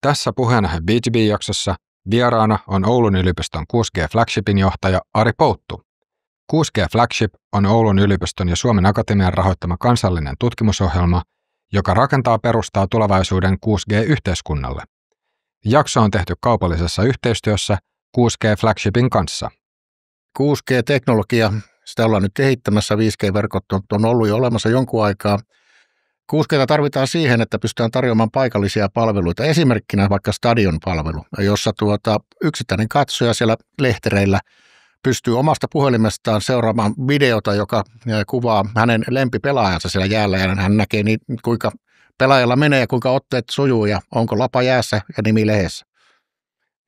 Tässä Puheenaihe B2B-jaksossa vieraana on Oulun yliopiston 6G Flagshipin johtaja Ari Pouttu. 6G Flagship on Oulun yliopiston ja Suomen Akatemian rahoittama kansallinen tutkimusohjelma, joka rakentaa perustaa tulevaisuuden 6G-yhteiskunnalle. Jakso on tehty kaupallisessa yhteistyössä 6G Flagshipin kanssa. 6G-teknologia, sitä ollaan nyt kehittämässä, 5G-verkot on ollut jo olemassa jonkun aikaa. 6G tarvitaan siihen, että pystytään tarjoamaan paikallisia palveluita, esimerkkinä vaikka stadion-palvelu, jossa yksittäinen katsoja siellä lehtereillä pystyy omasta puhelimestaan seuraamaan videota, joka kuvaa hänen lempipelaajansa siellä jäällä, ja hän näkee kuinka pelaajalla menee ja kuinka otteet sujuu ja onko lapa jäässä ja nimi lehdessä.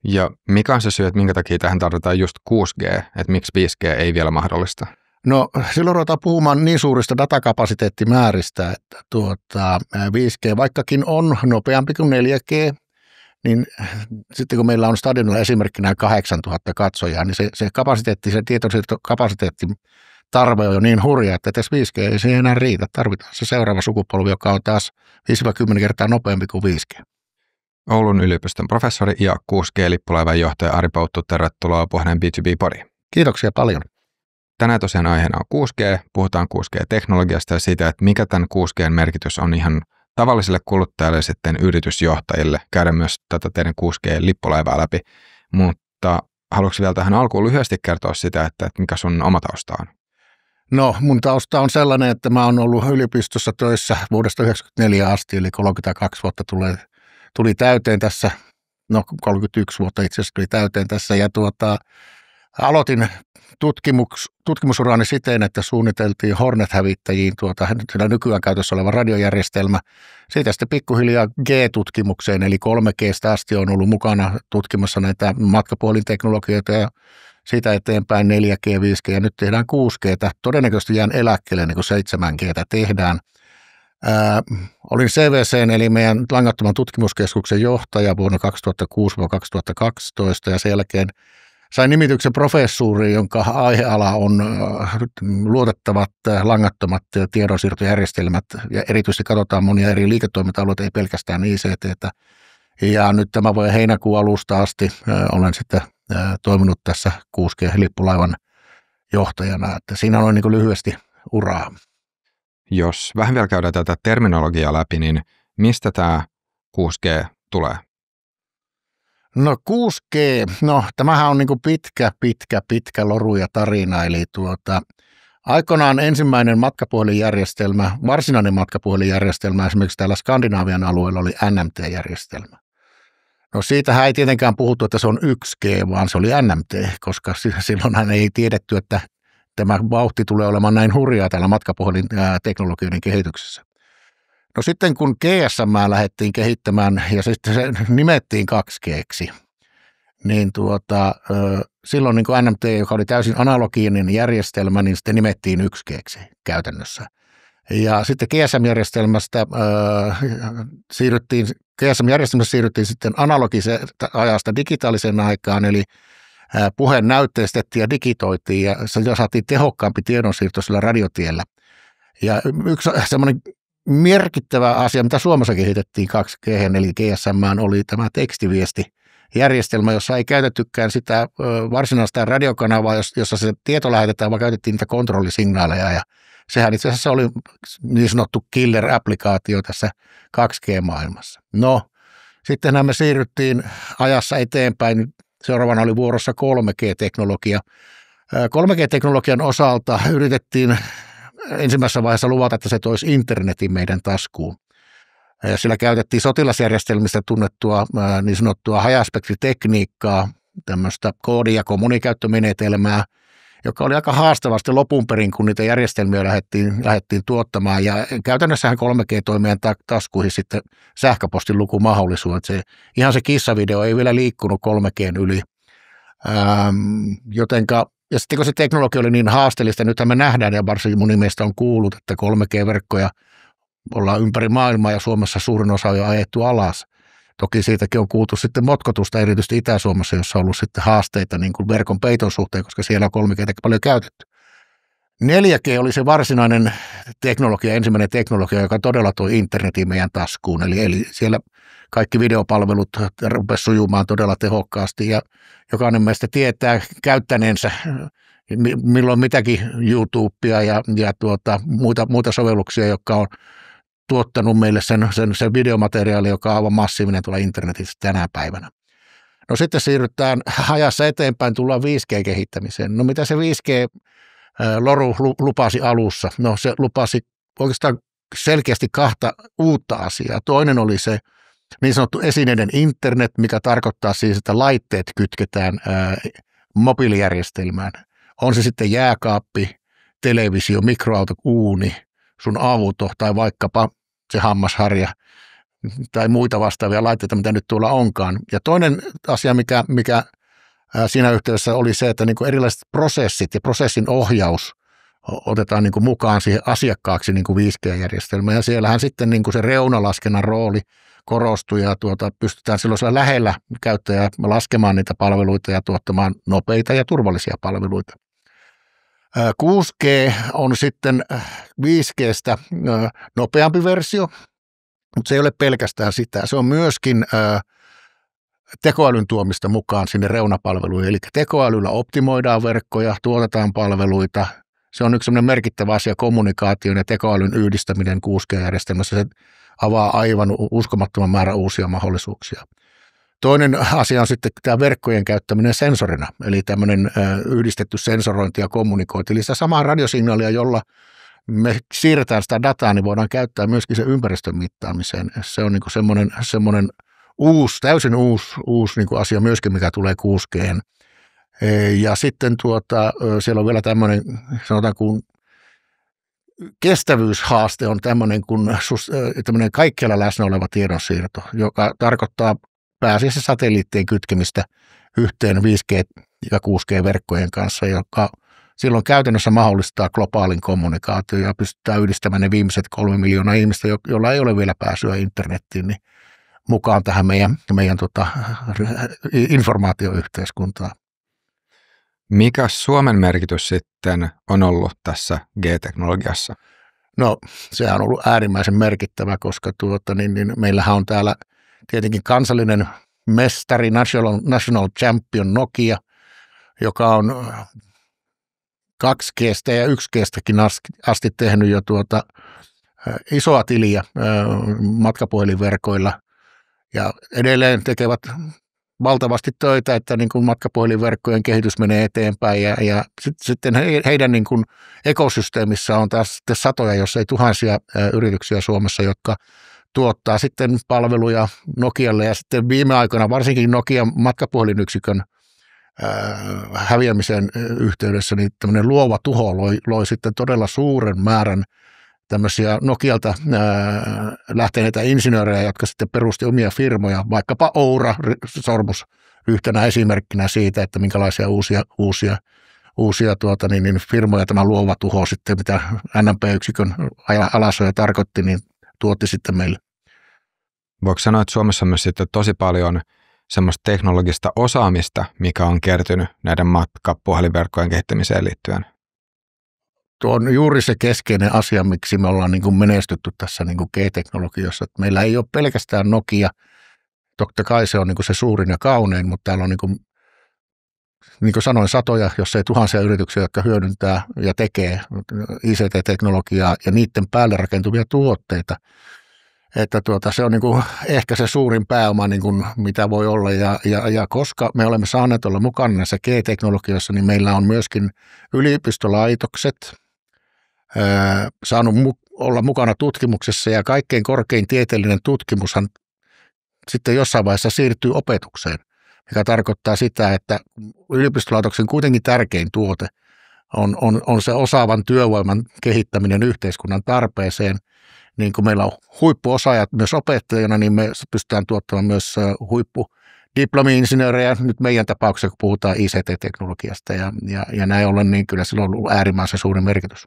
Ja mikä on se syy, että minkä takia tähän tarvitaan just 6G, että miksi 5G ei vielä mahdollista? No silloin ruvetaan puhumaan niin suurista datakapasiteettimääristä, että 5G vaikkakin on nopeampi kuin 4G, niin sitten kun meillä on stadionilla esimerkkinä 8000 katsojaa, niin se kapasiteetti, se tietosiirtokapasiteetti tarve on jo niin hurja, että tässä 5G ei siihen enää riitä. Tarvitaan se seuraava sukupolvi, joka on taas 5-10 kertaa nopeampi kuin 5G. Oulun yliopiston professori ja 6G-lippulaivan johtaja Ari Pouttu, tervetuloa Puheen B2B-podiin. Kiitoksia paljon. Tänään tosiaan aiheena on 6G, puhutaan 6G-teknologiasta ja siitä, että mikä tämän 6G:n merkitys on ihan tavallisille kuluttajille ja sitten yritysjohtajille. Käydään myös tätä teidän 6G-lippulaivaa läpi, mutta haluatko vielä tähän alkuun lyhyesti kertoa sitä, että mikä sun oma tausta on? No mun tausta on sellainen, että mä oon ollut yliopistossa töissä vuodesta 1994 asti, eli 32 vuotta tuli täyteen tässä, 31 vuotta itse asiassa tuli täyteen tässä, ja aloitin tutkimusurani siten, että suunniteltiin Hornet-hävittäjiin sillä nykyään käytössä oleva radiojärjestelmä. Siitä sitten pikkuhiljaa G-tutkimukseen, eli 3G:stä asti on ollut mukana tutkimassa näitä matkapuhelinteknologioita ja siitä eteenpäin 4G, 5G ja nyt tehdään 6G:tä. Todennäköisesti jään eläkkeelle, niin kuin 7G:tä tehdään. Olin CVC:n eli meidän langattoman tutkimuskeskuksen johtaja vuonna 2006-2012 ja sen jälkeen sain nimityksen professuuriin, jonka aiheala on luotettavat langattomat tiedonsiirtojärjestelmät ja erityisesti katsotaan monia eri liiketoiminta-alueita, ei pelkästään ICT:tä. Ja nyt tämän vuoden heinäkuun alusta asti olen sitten toiminut tässä 6G-lippulaivan johtajana, että siinä on niin kuin lyhyesti uraa. Jos vähän vielä käydään tätä terminologiaa läpi, niin mistä tämä 6G tulee? No 6G, tämähän on niin kuin pitkä loru ja tarina, eli aikoinaan ensimmäinen matkapuhelinjärjestelmä, varsinainen matkapuhelinjärjestelmä esimerkiksi täällä Skandinaavian alueella oli NMT-järjestelmä. No siitähän ei tietenkään puhuttu, että se on 1G, vaan se oli NMT, koska silloinhan ei tiedetty, että tämä vauhti tulee olemaan näin hurjaa täällä matkapuhelinteknologioiden kehityksessä. No sitten kun GSM lähdettiin kehittämään ja sitten se nimettiin 2G:ksi, niin silloin niin kuin NMT, joka oli täysin analoginen järjestelmä, niin sitten nimettiin 1G:ksi käytännössä. Ja sitten GSM-järjestelmästä siirryttiin sitten analogisesta ajasta digitaaliseen aikaan, eli puhe näytteistettiin ja digitoitiin ja saatiin tehokkaampi tiedonsiirto sillä radiotiellä. Ja yksi semmoinen merkittävä asia, mitä Suomessa kehitettiin 2G, eli GSM, oli tämä tekstiviestijärjestelmä, jossa ei käytettykään sitä varsinaista radiokanavaa, jossa se tieto lähetetään, vaan käytettiin niitä kontrollisignaaleja. Ja sehän itse asiassa oli niin sanottu killer-applikaatio tässä 2G-maailmassa. No, sittenhän me siirryttiin ajassa eteenpäin. Seuraavana oli vuorossa 3G-teknologia. 3G-teknologian osalta yritettiin ensimmäisessä vaiheessa luvata, että se toisi internetin meidän taskuun. Ja sillä käytettiin sotilasjärjestelmistä tunnettua niin sanottua hajaspektritekniikkaa, tämmöistä koodi- ja kommunikäyttömenetelmää, joka oli aika haastavasti lopun perin, kun niitä järjestelmiä lähdettiin tuottamaan. Ja käytännössähän 3G toi meidän taskuihin sitten sähköpostin lukumahdollisuudet. Ihan se kissavideo ei vielä liikkunut 3G:n yli. Ja sitten kun se teknologia oli niin haasteellista, nythän me nähdään, ja varsinkin moni meistä on kuullut, että 3G-verkkoja ollaan ympäri maailmaa ja Suomessa suurin osa on jo ajettu alas. Toki siitäkin on kuultu sitten motkotusta, erityisesti Itä-Suomessa, jossa on ollut sitten haasteita niin kuin verkon peiton suhteen, koska siellä on 3G:tä paljon käytetty. 4G oli se varsinainen teknologia, ensimmäinen teknologia, joka todella toi internetin meidän taskuun. Eli siellä kaikki videopalvelut rupesivat sujumaan todella tehokkaasti ja jokainen meistä tietää käyttäneensä milloin mitäkin YouTubea ja muita sovelluksia, jotka on tuottanut meille sen videomateriaali, joka on aivan massiivinen tuolla internetissä tänä päivänä. No sitten siirrytään ajassa eteenpäin, tullaan 5G-kehittämiseen. No mitä se 5G-loru lupasi alussa? No se lupasi oikeastaan selkeästi kahta uutta asiaa. Toinen oli se niin sanottu esineiden internet, mikä tarkoittaa siis, että laitteet kytketään mobiilijärjestelmään. On se sitten jääkaappi, televisio, mikroauto, uuni, sun auto tai vaikkapa se hammasharja tai muita vastaavia laitteita, mitä nyt tuolla onkaan. Ja toinen asia, mikä siinä yhteydessä oli se, että niin kuin erilaiset prosessit ja prosessin ohjaus otetaan niin kuin mukaan siihen asiakkaaksi niin kuin 5G-järjestelmään. Ja siellähän sitten niin kuin se reunalaskennan rooli korostui ja pystytään silloin lähellä käyttäjää laskemaan niitä palveluita ja tuottamaan nopeita ja turvallisia palveluita. 6G on sitten 5G:stä nopeampi versio, mutta se ei ole pelkästään sitä. Se on myöskin tekoälyn tuomista mukaan sinne reunapalveluihin. Eli tekoälyllä optimoidaan verkkoja, tuotetaan palveluita. Se on yksi sellainen merkittävä asia, kommunikaation ja tekoälyn yhdistäminen 6G-järjestelmässä. Se avaa aivan uskomattoman määrän uusia mahdollisuuksia. Toinen asia on sitten tämä verkkojen käyttäminen sensorina, eli tämmöinen yhdistetty sensorointi ja kommunikointi. Eli sitä samaa radiosignaalia, jolla me siirretään sitä dataa, niin voidaan käyttää myöskin sen ympäristön mittaamiseen. Se on niin semmoinen täysin uusi niin kuin asia myöskin, mikä tulee 6G:hen. Ja sitten siellä on vielä tämmöinen, sanotaan kuin kestävyyshaaste on tämmöinen kaikkialla läsnä oleva tiedonsiirto, joka tarkoittaa pääasiassa satelliittien kytkemistä yhteen 5G- ja 6G-verkkojen kanssa, joka silloin käytännössä mahdollistaa globaalin kommunikaatio ja pystytään yhdistämään ne viimeiset 3 miljoonaa ihmistä, joilla ei ole vielä pääsyä internettiin, niin mukaan tähän meidän informaatioyhteiskuntaan. Mikä Suomen merkitys sitten on ollut tässä G-teknologiassa? No, sehän on ollut äärimmäisen merkittävä, koska meillähän on täällä tietenkin kansallinen mestari, national champion Nokia, joka on 2G:stä ja 1G:stäkin asti tehnyt jo isoa tiliä matkapuhelinverkoilla ja edelleen tekevät valtavasti töitä, että niin kuin matkapuhelinverkkojen kehitys menee eteenpäin ja sitten heidän niin kuin ekosysteemissä on taas sitten satoja, jos ei tuhansia yrityksiä Suomessa, jotka tuottaa sitten palveluja Nokialle ja sitten viime aikoina varsinkin Nokian matkapuhelinyksikön häviämisen yhteydessä, niin tämmöinen luova tuho loi sitten todella suuren määrän tämmöisiä Nokialta lähteneitä insinöörejä, jotka sitten perusti omia firmoja, vaikkapa Oura sormus yhtenä esimerkkinä siitä, että minkälaisia uusia firmoja tämä luova tuho sitten, mitä NMP-yksikön alasajo tarkoitti, niin tuotti sitten meille. Voiko sanoa, että Suomessa on myös sitten tosi paljon semmoista teknologista osaamista, mikä on kertynyt näiden matkapuhelinverkkojen kehittämiseen liittyen? Tuo on juuri se keskeinen asia, miksi me ollaan niin kuin menestytty tässä niin kuin G-teknologiassa. Että meillä ei ole pelkästään Nokia, totta kai se on niin kuin se suurin ja kaunein, mutta täällä on niin kuin sanoin, satoja, jos ei tuhansia yrityksiä, jotka hyödyntää ja tekee ICT-teknologiaa ja niiden päälle rakentuvia tuotteita. Että se on niin kuin ehkä se suurin pääoma, niin kuin mitä voi olla. Ja koska me olemme saaneet olla mukana näissä G-teknologioissa, niin meillä on myöskin yliopistolaitokset saanut olla mukana tutkimuksessa. Ja kaikkein korkein tieteellinen tutkimushan sitten jossain vaiheessa siirtyy opetukseen, mikä tarkoittaa sitä, että yliopistolaitoksen kuitenkin tärkein tuote on se osaavan työvoiman kehittäminen yhteiskunnan tarpeeseen. Niin kuin meillä on huippuosaajat myös opettajana, niin me pystytään tuottamaan myös huippudiplomi-insinöörejä. Nyt meidän tapauksessa, kun puhutaan ICT-teknologiasta ja näin ollen, niin kyllä sillä on ollut äärimmäisen suuri merkitys.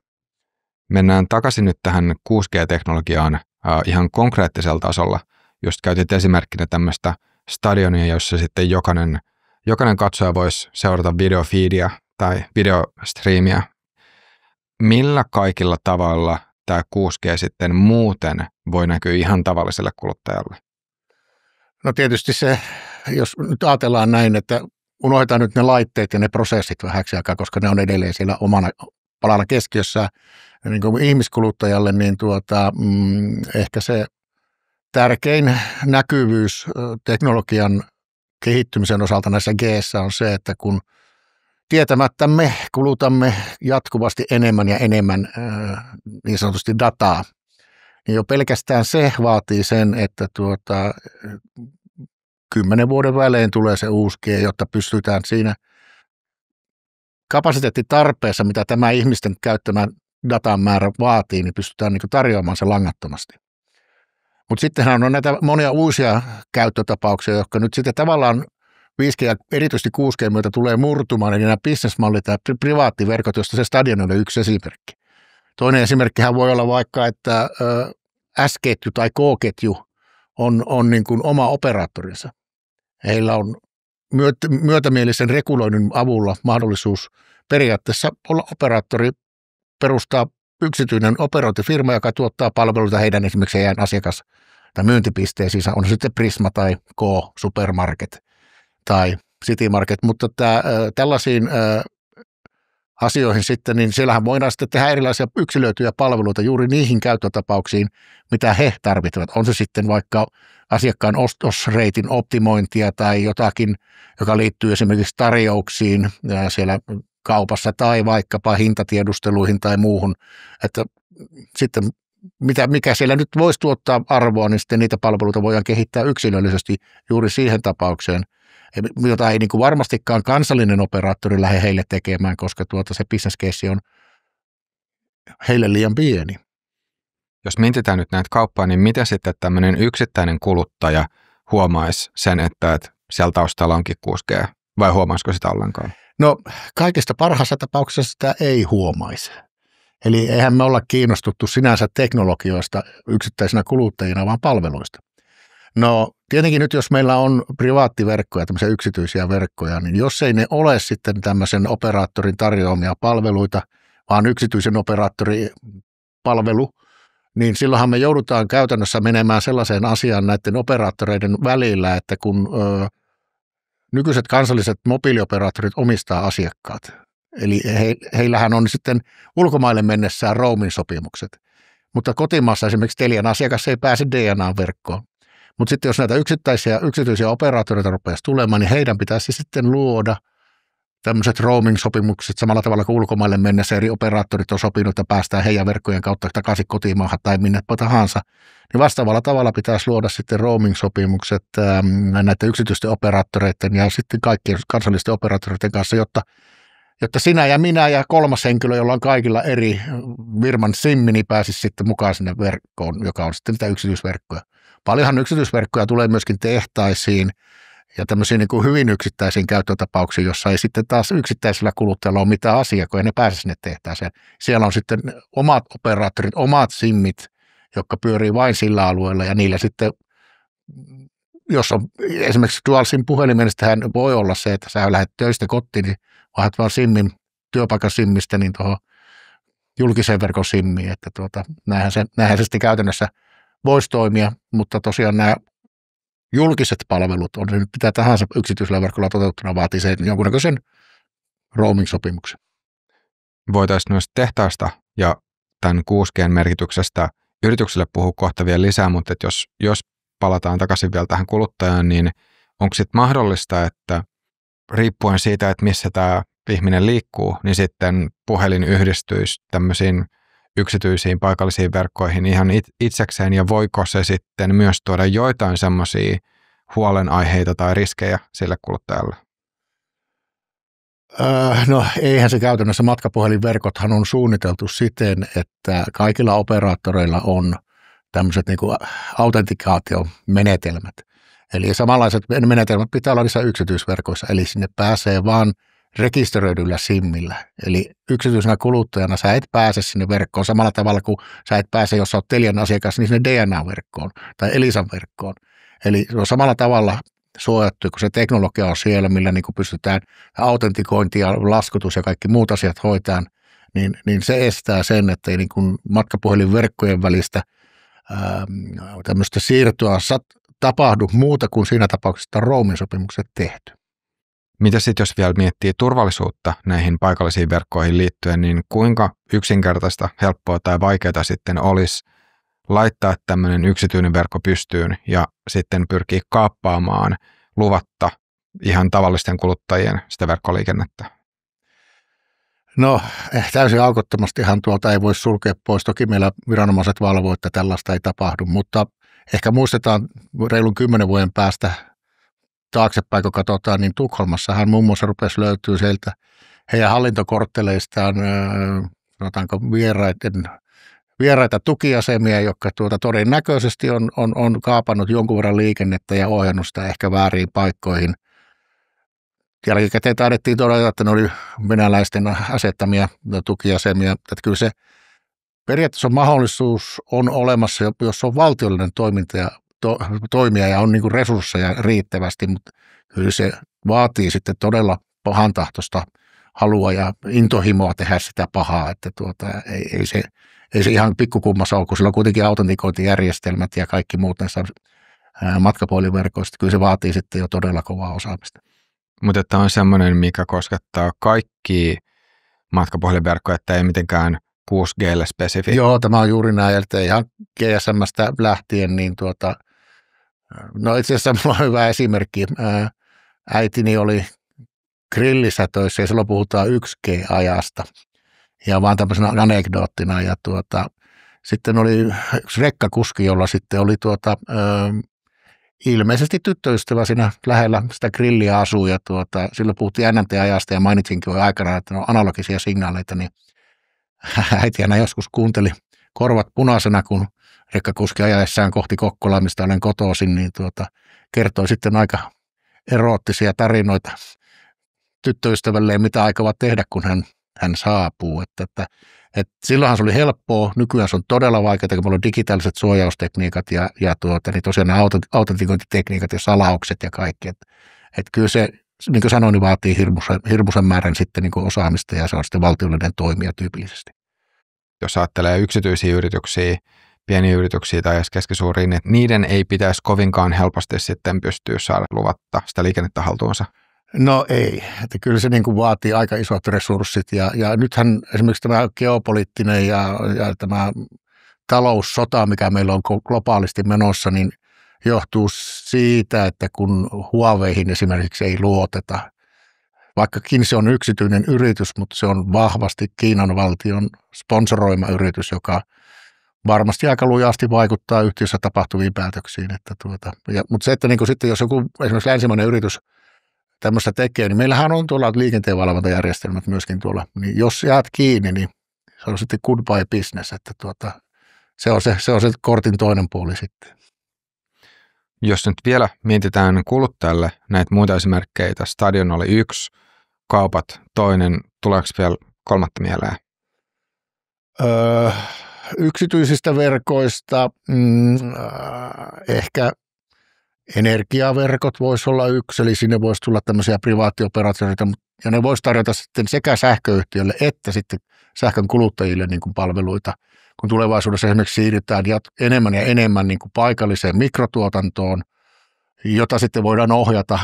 Mennään takaisin nyt tähän 6G-teknologiaan ihan konkreettisella tasolla. Just käytit esimerkkinä tämmöistä stadionia, jossa sitten jokainen katsoja voisi seurata videofeedia tai videostriimiä. millä kaikilla tavalla tämä 6G sitten muuten voi näkyä ihan tavalliselle kuluttajalle? No tietysti se, jos nyt ajatellaan näin, että unohdetaan nyt ne laitteet ja ne prosessit vähäksi aikaa, koska ne on edelleen siellä omana palana keskiössä niin kuin ihmiskuluttajalle, niin ehkä se tärkein näkyvyys teknologian kehittymisen osalta näissä G:ssä on se, että kun tietämättämme kulutamme jatkuvasti enemmän ja enemmän niin sanotusti dataa, niin jo pelkästään se vaatii sen, että 10 vuoden välein tulee se uusi G, jotta pystytään siinä kapasiteettitarpeessa, mitä tämä ihmisten käyttämän datan määrä vaatii, niin pystytään niin kuin tarjoamaan se langattomasti. Mutta sittenhän on näitä monia uusia käyttötapauksia, jotka nyt sitten tavallaan 5G ja erityisesti 6G myötä tulee murtumaan, eli nämä bisnesmallit ja privaattiverkot, joista se Stadion on yksi esimerkki. Toinen esimerkkihän voi olla vaikka, että S-ketju tai K-ketju on niin kuin oma operaattorinsa. Heillä on myötämielisen reguloinnin avulla mahdollisuus periaatteessa olla operaattori, perustaa yksityinen operointifirma, joka tuottaa palveluita heidän esimerkiksi heidän asiakas- tai myyntipisteisiinsä, on sitten Prisma tai K-supermarket tai City Market, mutta tällaisiin asioihin sitten, niin siellähän voidaan sitten tehdä erilaisia yksilöityjä palveluita juuri niihin käyttötapauksiin, mitä he tarvitsevat. On se sitten vaikka asiakkaan ostosreitin optimointia tai jotakin, joka liittyy esimerkiksi tarjouksiin siellä kaupassa tai vaikkapa hintatiedusteluihin tai muuhun, että sitten mikä siellä nyt voisi tuottaa arvoa, niin sitten niitä palveluita voidaan kehittää yksilöllisesti juuri siihen tapaukseen, jota ei niin kuin varmastikaan kansallinen operaattori lähde heille tekemään, koska se business case on heille liian pieni. Jos mietitään nyt näitä kauppaa, niin miten sitten tämmöinen yksittäinen kuluttaja huomaisi sen, että siellä taustalla onkin 6G, vai huomaisiko sitä ollenkaan? No kaikista parhaassa tapauksessa sitä ei huomaisi. Eli eihän me olla kiinnostuttu sinänsä teknologioista yksittäisenä kuluttajina, vaan palveluista. No tietenkin nyt, jos meillä on privaattiverkkoja, tämmöisiä yksityisiä verkkoja, niin jos ei ne ole sitten tämmöisen operaattorin tarjoamia palveluita, vaan yksityisen operaattorin palvelu, niin silloinhan me joudutaan käytännössä menemään sellaiseen asiaan näiden operaattoreiden välillä, että kun nykyiset kansalliset mobiilioperaattorit omistaa asiakkaat, eli heillähän on sitten ulkomaille mennessään roaming-sopimukset, mutta kotimaassa esimerkiksi Telian asiakas ei pääse DNA-verkkoon. Mutta sitten jos näitä yksityisiä operaattoreita rupeaisi tulemaan, niin heidän pitäisi sitten luoda tämmöiset roaming-sopimukset samalla tavalla kuin ulkomaille mennessä eri operaattorit on sopinut, että päästään heidän verkkojen kautta takaisin kotimaahan tai minne tahansa. Niin vastaavalla tavalla pitäisi luoda sitten roaming-sopimukset näiden yksityisten operaattoreiden ja sitten kaikkien kansallisten operaattoreiden kanssa, jotta sinä ja minä ja kolmas henkilö, jolla on kaikilla eri firman simmi, niin pääsisi sitten mukaan sinne verkkoon, joka on sitten niitä yksityisverkkoja. Paljonhan yksityisverkkoja tulee myöskin tehtaisiin ja tämmöisiin niin kuin hyvin yksittäisiin käyttötapauksiin, jossa ei sitten taas yksittäisellä kuluttajalla ole mitään asiaa, kun ei ne pääse sinne tehtaaseen. Siellä on sitten omat operaattorit, omat simmit, jotka pyörii vain sillä alueella ja niillä sitten, jos on esimerkiksi dual sim puhelimen, niin sittenhän voi olla se, että sä lähdet töistä kotiin, niin vaihdat vaan simmin, työpaikan simmistä niin tuohon julkisen verkon simmiin, että näinhän se sitten käytännössä voisi toimia, mutta tosiaan nämä julkiset palvelut, on se nyt mitä tahansa yksityisellä verkolla toteuttuna, vaatii se jonkunnäköisen roaming-sopimuksen. Voitaisiin myös tehtaasta ja tämän 6G:n merkityksestä yritykselle puhua kohta vielä lisää, mutta että jos palataan takaisin vielä tähän kuluttajaan, niin onko sitten mahdollista, että riippuen siitä, että missä tämä ihminen liikkuu, niin sitten puhelin yhdistyisi tämmöisiin yksityisiin paikallisiin verkkoihin ihan itsekseen, ja voiko se sitten myös tuoda joitain semmoisia huolenaiheita tai riskejä sille kuluttajalle? No eihän se käytännössä, matkapuhelinverkothan on suunniteltu siten, että kaikilla operaattoreilla on tämmöiset niin kuin autentikaatiomenetelmät. Eli samanlaiset menetelmät pitää olla niissä yksityisverkoissa, eli sinne pääsee vaan rekisteröidyllä simmillä. Eli yksityisenä kuluttajana sä et pääse sinne verkkoon samalla tavalla kuin sä et pääse, jos sä oot Telian asiakas, niin sinne DNA-verkkoon tai Elisan verkkoon. Eli se on samalla tavalla suojattu, kun se teknologia on siellä, millä niin kuin pystytään autentikointi ja laskutus ja kaikki muut asiat hoitaan niin se estää sen, että ei niin kuin matkapuhelinverkkojen välistä tämmöistä siirtoa tapahdu muuta kuin siinä tapauksessa, että roaming-sopimukset tehty. Mitä sitten, jos vielä miettii turvallisuutta näihin paikallisiin verkkoihin liittyen, niin kuinka yksinkertaista, helppoa tai vaikeaa sitten olisi laittaa tämmöinen yksityinen verkko pystyyn ja sitten pyrkiä kaappaamaan luvatta ihan tavallisten kuluttajien sitä verkkoliikennettä? No, täysin aukottomastihan tuolta ei voi sulkea pois. Toki meillä viranomaiset valvoo, että tällaista ei tapahdu, mutta ehkä muistetaan reilun 10 vuoden päästä taaksepäin, kun katsotaan, niin Tukholmassahan muun muassa rupesi löytyä sieltä heidän hallintokortteleistaan, sanotaanko vieraita tukiasemia, jotka todennäköisesti on kaapannut jonkun verran liikennettä ja ohjannut sitä ehkä vääriin paikkoihin. Jälkikäteen taidettiin todeta, että ne oli venäläisten asettamia tukiasemia. Että kyllä se periaatteessa mahdollisuus on olemassa, jos on valtiollinen toimija ja on niin kuin resursseja riittävästi, mutta kyllä se vaatii sitten todella pahantahtoista halua ja intohimoa tehdä sitä pahaa, että ei se ihan pikkukummassa ole, kun sillä on kuitenkin autentikointijärjestelmät ja kaikki muut näissä matkapuhelinverkoista. Kyllä se vaatii sitten jo todella kovaa osaamista. Mutta tämä on semmoinen, mikä koskettaa kaikki matkapuhelinverkkoja, että ei mitenkään 6G:lle spesifi. Joo, tämä on juuri näin, että ihan GSM:stä lähtien, niin no itse asiassa minulla on hyvä esimerkki. Äitini oli grillissä töissä ja silloin puhutaan 1G-ajasta ja vaan tämmöisenä anekdoottina ja sitten oli yksi rekkakuski, jolla sitten oli ilmeisesti tyttöystävä siinä lähellä sitä grilliä asuu ja silloin puhuttiin NMT-ajasta ja mainitsinkin jo aikana, että ne on analogisia signaaleita, niin äiti aina joskus kuunteli korvat punaisena, kun rekkakuski ajaessaan kohti Kokkolaa, mistä olen kotoisin, niin kertoi sitten aika eroottisia tarinoita tyttöystävälleen, mitä aikovat tehdä, kun hän saapuu. Että silloinhan se oli helppoa, nykyään se on todella vaikeaa, kun meillä on digitaaliset suojaustekniikat ja niin tosiaan nämä autentikointitekniikat ja salaukset ja kaikki. Että kyllä se, niin kuin sanoin, niin vaatii hirmuisen määrän sitten niin kuin osaamista ja se on sitten valtiollinen toimija tyypillisesti. Jos ajattelee yksityisiä yrityksiä, pieniä yrityksiä tai edes keskisuuria, niin niiden ei pitäisi kovinkaan helposti sitten pystyä saada luvatta sitä liikennettä haltuunsa. No ei, että kyllä se niin kuin vaatii aika isot resurssit ja nythän esimerkiksi tämä geopoliittinen ja tämä taloussota, mikä meillä on globaalisti menossa, niin johtuu siitä, että kun Huaweihin esimerkiksi ei luoteta, vaikkakin se on yksityinen yritys, mutta se on vahvasti Kiinan valtion sponsoroima yritys, joka varmasti aika lujasti vaikuttaa yhtiössä tapahtuviin päätöksiin. Mutta se, että niin kuin sitten jos joku esimerkiksi länsimainen yritys tämmöistä tekee, niin meillähän on tuolla liikenteenvalvontajärjestelmät myöskin tuolla, niin jos jäät kiinni, niin se on sitten goodbye business, että se on se kortin toinen puoli sitten. Jos nyt vielä mietitään kuluttajalle näitä muita esimerkkejä, Stadion oli yksi, kaupat toinen, tuleeko vielä kolmatta mieleen? Yksityisistä verkoista ehkä energiaverkot voisi olla yksi, eli sinne voisi tulla tämmöisiä privaattioperaatioita, ja ne voisi tarjota sitten sekä sähköyhtiölle että sitten sähkön kuluttajille niin kuin palveluita, kun tulevaisuudessa esimerkiksi siirrytään enemmän ja enemmän niin kuin paikalliseen mikrotuotantoon, jota sitten voidaan ohjata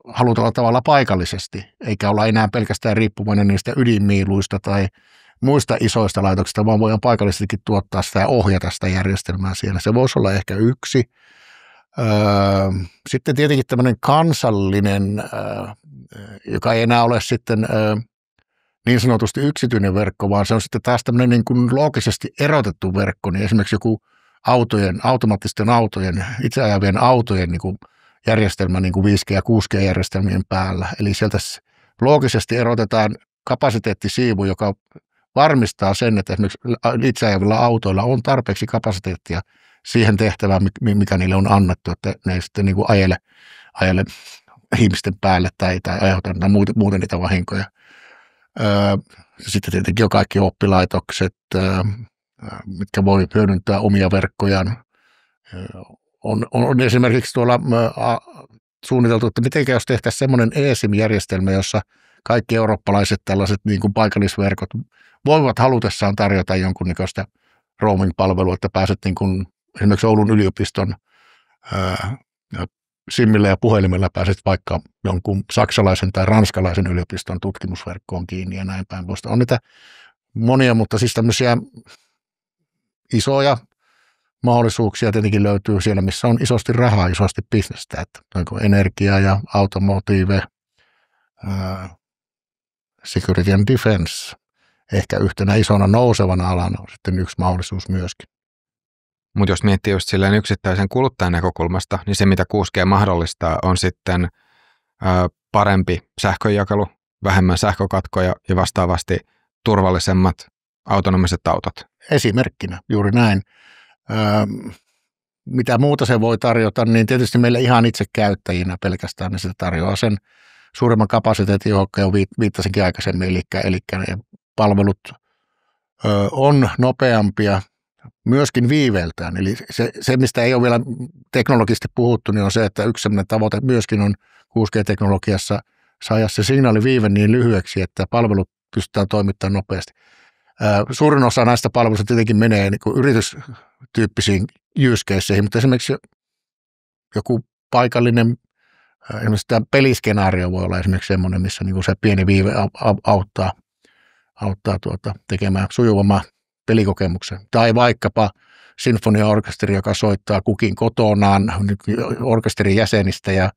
halutalla tavalla paikallisesti, eikä olla enää pelkästään riippuvainen niistä ydinmiiluista tai muista isoista laitoksista, vaan voidaan paikallisestikin tuottaa sitä ja ohjata sitä järjestelmää siellä. Se voisi olla ehkä yksi. Sitten tietenkin tämmöinen kansallinen, joka ei enää ole sitten niin sanotusti yksityinen verkko, vaan se on sitten taas tämmöinen niin kuin loogisesti erotettu verkko, niin esimerkiksi joku automaattisten autojen, itse ajavien autojen niin kuin järjestelmä niin kuin 5G- ja 6G-järjestelmien päällä. Eli sieltä loogisesti erotetaan kapasiteettisiivu, joka varmistaa sen, että esimerkiksi itse ajavilla autoilla on tarpeeksi kapasiteettia siihen tehtävään, mikä niille on annettu, että ne ei sitten niin kuin ajele ihmisten päälle tai aiheuta muuten niitä vahinkoja. Sitten tietenkin on kaikki oppilaitokset, mitkä voi hyödyntää omia verkkojaan. On esimerkiksi tuolla suunniteltu, että miten jos tehtäisiin semmoinen eSIM-järjestelmä, jossa kaikki eurooppalaiset tällaiset niin kuin paikallisverkot voivat halutessaan tarjota jonkunnäköistä roaming-palvelua, että pääset niin kuin esimerkiksi Oulun yliopiston simmillä ja puhelimella pääset vaikka jonkun saksalaisen tai ranskalaisen yliopiston tutkimusverkkoon kiinni ja näin päin pois. On niitä monia, mutta siis tämmöisiä isoja mahdollisuuksia tietenkin löytyy siellä, missä on isosti rahaa, isosti bisnestä, että energia ja automotive, security and defense, ehkä yhtenä isona nousevana alana on sitten yksi mahdollisuus myöskin. Mutta jos miettii just silleen yksittäisen kuluttajan näkökulmasta, niin se mitä 6G mahdollistaa on sitten parempi sähkönjakelu, vähemmän sähkökatkoja ja vastaavasti turvallisemmat autonomiset autot. Esimerkkinä juuri näin. Mitä muuta se voi tarjota, niin tietysti meille ihan itse käyttäjinä pelkästään niin se tarjoaa sen suuremman kapasiteetin, johon jo viittasinkin aikaisemmin, eli ne palvelut on nopeampia myöskin viiveeltään. Eli se, mistä ei ole vielä teknologisesti puhuttu, niin on se, että yksi sellainen tavoite myöskin on 6G-teknologiassa saada se signaaliviive niin lyhyeksi, että palvelut pystytään toimittamaan nopeasti. Suurin osa näistä palveluista tietenkin menee niin kuin yritystyyppisiin use caseihin, mutta esimerkiksi joku paikallinen esimerkiksi tämä peliskenaario voi olla esimerkiksi semmoinen, missä niin kuin se pieni viive auttaa tekemään sujuvamman pelikokemuksen. Tai vaikkapa sinfoniaorkesteri, joka soittaa kukin kotonaan orkesterin jäsenistä ja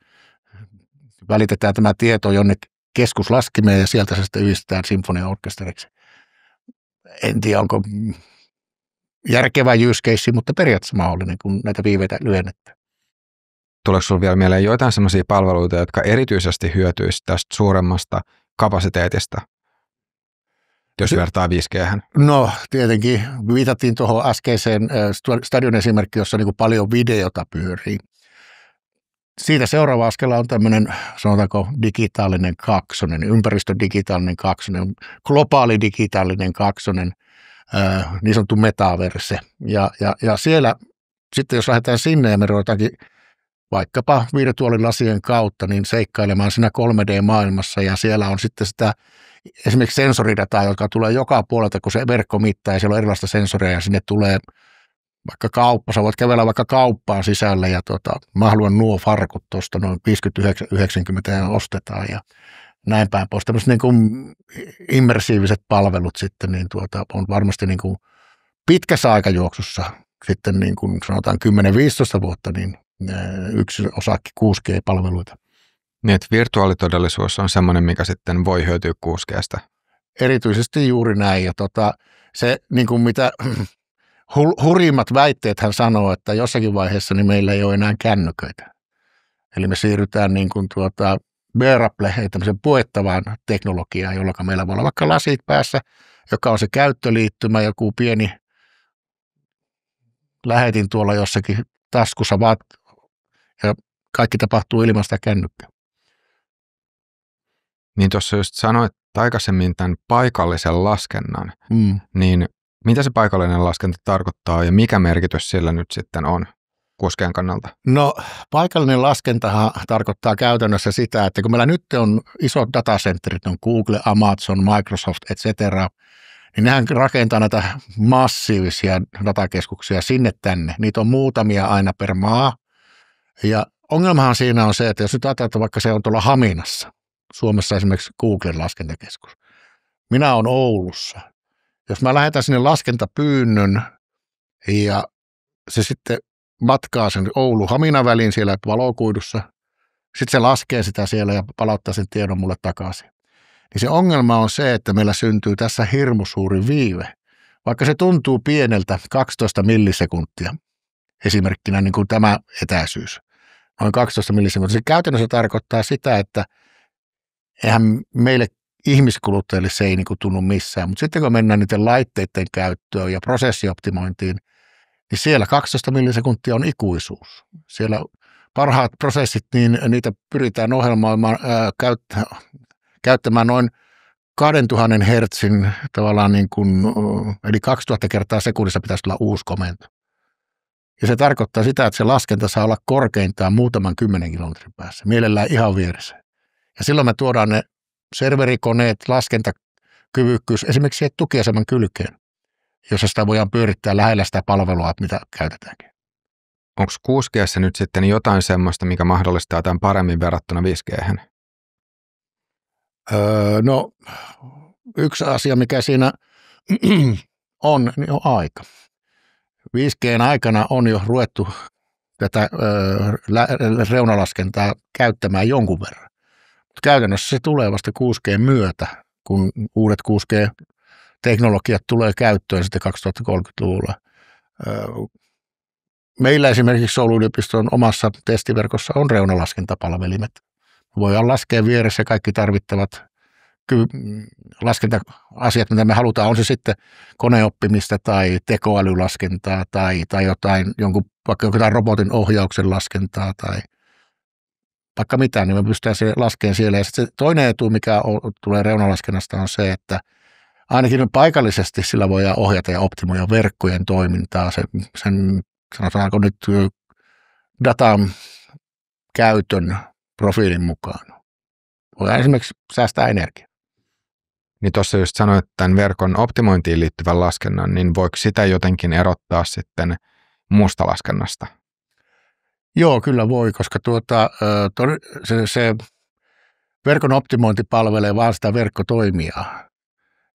välitetään tämä tieto jonnekin keskuslaskimeen ja sieltä se sitten yhdistetään sinfoniaorkesteriksi. En tiedä, onko järkevä use case, mutta periaatteessa mahdollinen, kun näitä viiveitä lyhennetään. Tuleeko sinulla vielä mieleen joitain sellaisia palveluita, jotka erityisesti hyötyisivät tästä suuremmasta kapasiteetista, jos vertaa 5G:hän? No tietenkin viitattiin tuohon äskeiseen Stadion esimerkki, jossa niin kuin paljon videota pyörii. Siitä seuraava askel on tämmöinen, sanotaanko digitaalinen kaksonen, ympäristödigitaalinen kaksonen, globaali digitaalinen kaksonen, niin sanottu metaverse. Ja siellä sitten jos lähdetään sinne ja me ruvetaankin vaikkapa virtuaalilasien kautta niin seikkailemaan siinä 3D-maailmassa ja siellä on sitten sitä esimerkiksi sensoridataa, joka tulee joka puolelta, kun se verkko mittaa ja siellä on erilaista sensoria ja sinne tulee vaikka kauppa, sä voit kävellä vaikka kauppaan sisällä ja mä haluan nuo farkut tuosta noin 59,90 ja ostetaan ja näin päin pois. Tämmöiset niin kuin immersiiviset palvelut sitten niin on varmasti niin kuin pitkässä aikajuoksussa sitten niin kuin sanotaan 10-15 vuotta niin yksi osakin 6G-palveluita. Niin, että virtuaalitodellisuus on semmoinen, mikä sitten voi hyötyä 6G:stä. Erityisesti juuri näin ja se niin kuin mitä hurjimmat väitteet hän sanoo, että jossakin vaiheessa niin meillä ei ole enää kännyköitä. Eli me siirrytään niin kuin wearable, tämmöisen puettavaan teknologiaan, jolloin meillä voi olla vaikka lasit päässä, joka on se käyttöliittymä, joku pieni lähetin tuolla jossakin taskussa, ja kaikki tapahtuu ilman sitä kännykkää. Niin tuossa just sanoit aikaisemmin tämän paikallisen laskennan, niin mitä se paikallinen laskenta tarkoittaa ja mikä merkitys sillä nyt sitten on 6G:n kannalta? No paikallinen laskentahan tarkoittaa käytännössä sitä, että kun meillä nyt on isot datacenterit, on Google, Amazon, Microsoft, etc., niin nehän rakentaa näitä massiivisia datakeskuksia sinne tänne. Niitä on muutamia aina per maa. Ja ongelmahan siinä on se, että jos nyt ajatellaan, että vaikka se on tuolla Haminassa, Suomessa esimerkiksi Googlen laskentakeskus. Minä olen Oulussa. Jos mä lähetän sinne laskentapyynnön ja se sitten matkaa sen Oulu-Hamina väliin siellä valokuidussa, sitten se laskee sitä siellä ja palauttaa sen tiedon mulle takaisin. Niin se ongelma on se, että meillä syntyy tässä hirmu suuri viive. Vaikka se tuntuu pieneltä 12 millisekuntia, esimerkkinä niin kuin tämä etäisyys, noin 12 millisekuntia. Se käytännössä tarkoittaa sitä, että eihän meille ihmiskuluttajille se ei niin kuin tunnu missään, mutta sitten kun mennään niiden laitteiden käyttöön ja prosessioptimointiin, niin siellä 12 millisekuntia on ikuisuus. Siellä parhaat prosessit, niin niitä pyritään ohjelmoimaan, käyttämään noin 2000 hertsin tavallaan niin kuin, eli 2000 kertaa sekunnissa pitäisi tulla uusi komento. Ja se tarkoittaa sitä, että se laskenta saa olla korkeintaan muutaman 10 kilometrin päässä, mielellään ihan vieressä. Ja silloin me tuodaan ne serverikoneet, laskentakyvykkyys, esimerkiksi tukiaseman kylkeen, jossa sitä voidaan pyörittää lähellä sitä palvelua, mitä käytetäänkin. Onko 6G:ssä nyt sitten jotain semmoista, mikä mahdollistaa tämän paremmin verrattuna 5G:hen? No, yksi asia, mikä siinä on, niin on aika. 5G:n aikana on jo ruvettu tätä reunalaskentaa käyttämään jonkun verran. Mutta käytännössä se tulee vasta 6G:n myötä, kun uudet 6G-teknologiat tulee käyttöön sitten 2030-luvulla. Meillä esimerkiksi Oulun yliopiston omassa testiverkossa on reunalaskentapalvelimet. Voidaan laskea vieressä kaikki tarvittavat laskenta-asiat, mitä me halutaan. On se sitten koneoppimista tai tekoälylaskentaa tai jotain, vaikka jotain robotin ohjauksen laskentaa tai vaikka mitään, niin me pystytään se laskemaan siellä. Ja sitten se toinen etu, mikä tulee reunalaskennasta, on se, että ainakin paikallisesti sillä voidaan ohjata ja optimoida verkkojen toimintaa, sen sanotaanko nyt datan käytön profiilin mukaan. Voidaan esimerkiksi säästää energiaa. Niin tuossa just sanoit tämän verkon optimointiin liittyvän laskennan, niin voiko sitä jotenkin erottaa sitten muusta laskennasta? Joo, kyllä voi, koska se verkon optimointi palvelee vaan sitä verkkotoimijaa.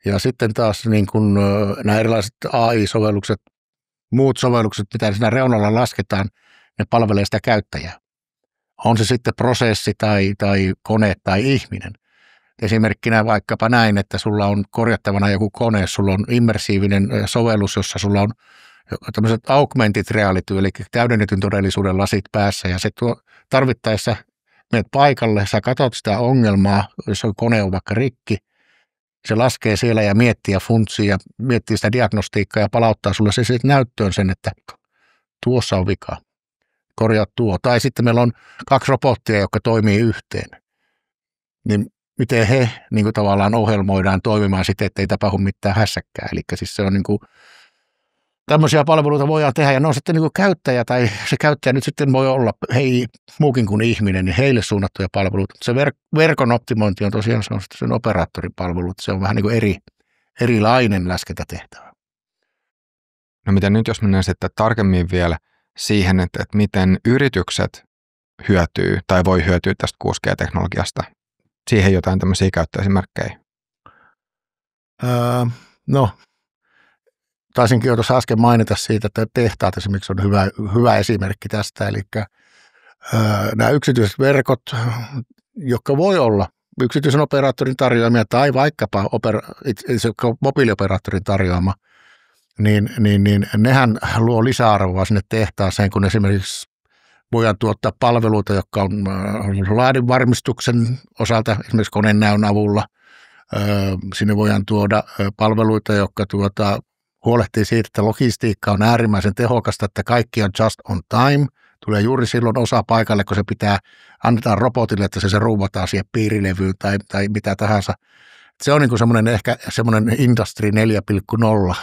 Ja sitten taas niin kun nämä erilaiset AI-sovellukset, muut sovellukset, mitä siinä reunalla lasketaan, ne palvelee sitä käyttäjää. On se sitten prosessi tai kone tai ihminen. Esimerkkinä vaikkapa näin, että sulla on korjattavana joku kone, sulla on immersiivinen sovellus, jossa sulla on tämmöiset augmented reality, eli täydennetyn todellisuuden lasit päässä, ja se tarvittaessa menet paikalle, sä katsot sitä ongelmaa, jos kone on vaikka rikki, se laskee siellä ja miettii ja funtsii ja miettii sitä diagnostiikkaa ja palauttaa sulle se sitten näyttöön sen, että tuossa on vika, korjaa tuo. Tai sitten meillä on 2 robottia, jotka toimii yhteen, niin miten he niin kuin tavallaan ohjelmoidaan toimimaan siten, että ei tapahdu mitään hässäkkää. Eli siis se on niin kuin, tämmöisiä palveluita voidaan tehdä, ja ne on sitten niin kuin käyttäjä, tai se käyttäjä nyt sitten voi olla muukin kuin ihminen, niin heille suunnattuja palveluita. Se verkon optimointi on tosiaan se on sen operaattorin palvelu, se on vähän niin kuin erilainen laskentatehtävä. No miten nyt, jos mennään sitten tarkemmin vielä siihen, että miten yritykset hyötyy tai voi hyötyä tästä 6G-teknologiasta? Siihen jotain tämmöisiä käyttöesimerkkejä? No, taisinkin jo tuossa äsken mainita siitä, että tehtaat esimerkiksi on hyvä esimerkki tästä. Eli nämä yksityiset verkot, jotka voi olla yksityisen operaattorin tarjoamia tai vaikkapa mobiilioperaattorin tarjoama, niin nehän luo lisäarvoa sinne tehtaaseen, kun esimerkiksi voidaan tuottaa palveluita, jotka on laadinvarmistuksen osalta, esimerkiksi konenäön avulla. Sinne voidaan tuoda palveluita, jotka huolehtii siitä, että logistiikka on äärimmäisen tehokasta, että kaikki on just on time. Tulee juuri silloin osa paikalle, kun se annetaan robotille, että se ruuvataan siihen piirilevyyn tai mitä tahansa. Se on niin kuin semmoinen Industry 4.0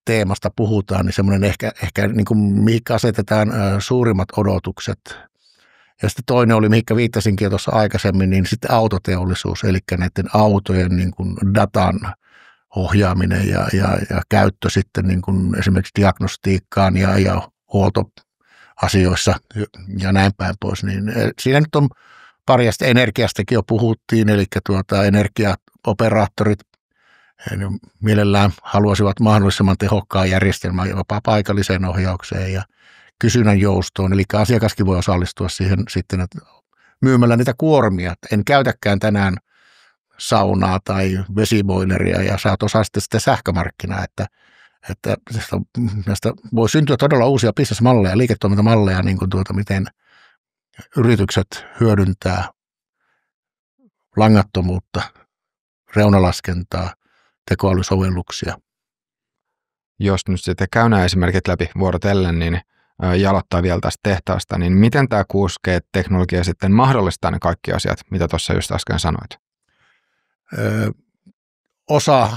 teemasta puhutaan, niin semmoinen ehkä niin kuin mihinkä asetetaan suurimmat odotukset. Ja sitten toinen oli, mihinkä viittasinkin jo tuossa aikaisemmin, niin sitten autoteollisuus, eli näiden autojen niin kuin datan ohjaaminen ja käyttö sitten niin kuin esimerkiksi diagnostiikkaan ja huoltoasioissa ja näin päin pois. Niin siinä nyt on pari, ja energiastakin jo puhuttiin, eli energiaoperaattorit mielellään haluaisivat mahdollisimman tehokkaan järjestelmän jopa paikalliseen ohjaukseen ja kysynnän joustoon, eli asiakaskin voi osallistua siihen sitten, että myymällä niitä kuormia. En käytäkään tänään saunaa tai vesiboileria ja saat osaa sitten sitä sähkömarkkinaa, että näistä voi syntyä todella uusia bisnesmalleja, liiketoimintamalleja, niin kuin miten yritykset hyödyntää langattomuutta, reunalaskentaa, tekoälysovelluksia. Jos nyt sitten käy nämä esimerkit läpi vuorotellen, niin jalottaa vielä tästä tehtaasta, niin miten tämä 6G-teknologia sitten mahdollistaa ne kaikki asiat, mitä tuossa just äsken sanoit? Osa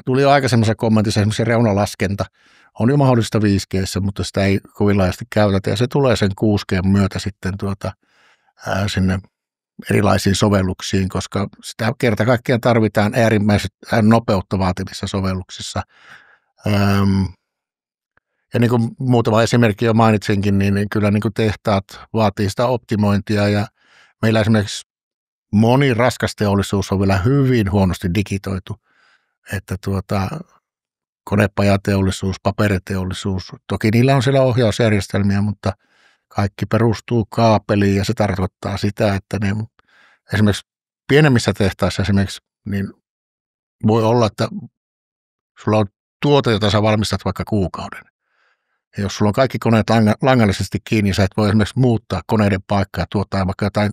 tuli jo aikaisemmassa kommentissa, esimerkiksi reunalaskenta on jo mahdollista 5G:ssä, mutta sitä ei kovin laajasti käytetä, ja se tulee sen 6G myötä sitten sinne erilaisiin sovelluksiin, koska sitä kerta kaikkiaan tarvitaan äärimmäisen nopeutta vaativissa sovelluksissa. Ja niin kuin muutama esimerkki jo mainitsinkin, niin kyllä niin kuin tehtaat vaatii sitä optimointia ja meillä esimerkiksi moni raskas teollisuus on vielä hyvin huonosti digitoitu, että konepajateollisuus, paperiteollisuus, toki niillä on siellä ohjausjärjestelmiä, mutta kaikki perustuu kaapeliin ja se tarkoittaa sitä, että ne esimerkiksi pienemmissä tehtaissa esimerkiksi, niin voi olla, että sulla on tuote, jota sä valmistat vaikka kuukauden. Ja jos sulla on kaikki koneet langallisesti kiinni, niin sä et voi esimerkiksi muuttaa koneiden paikkaa ja tuottaa vaikka jotain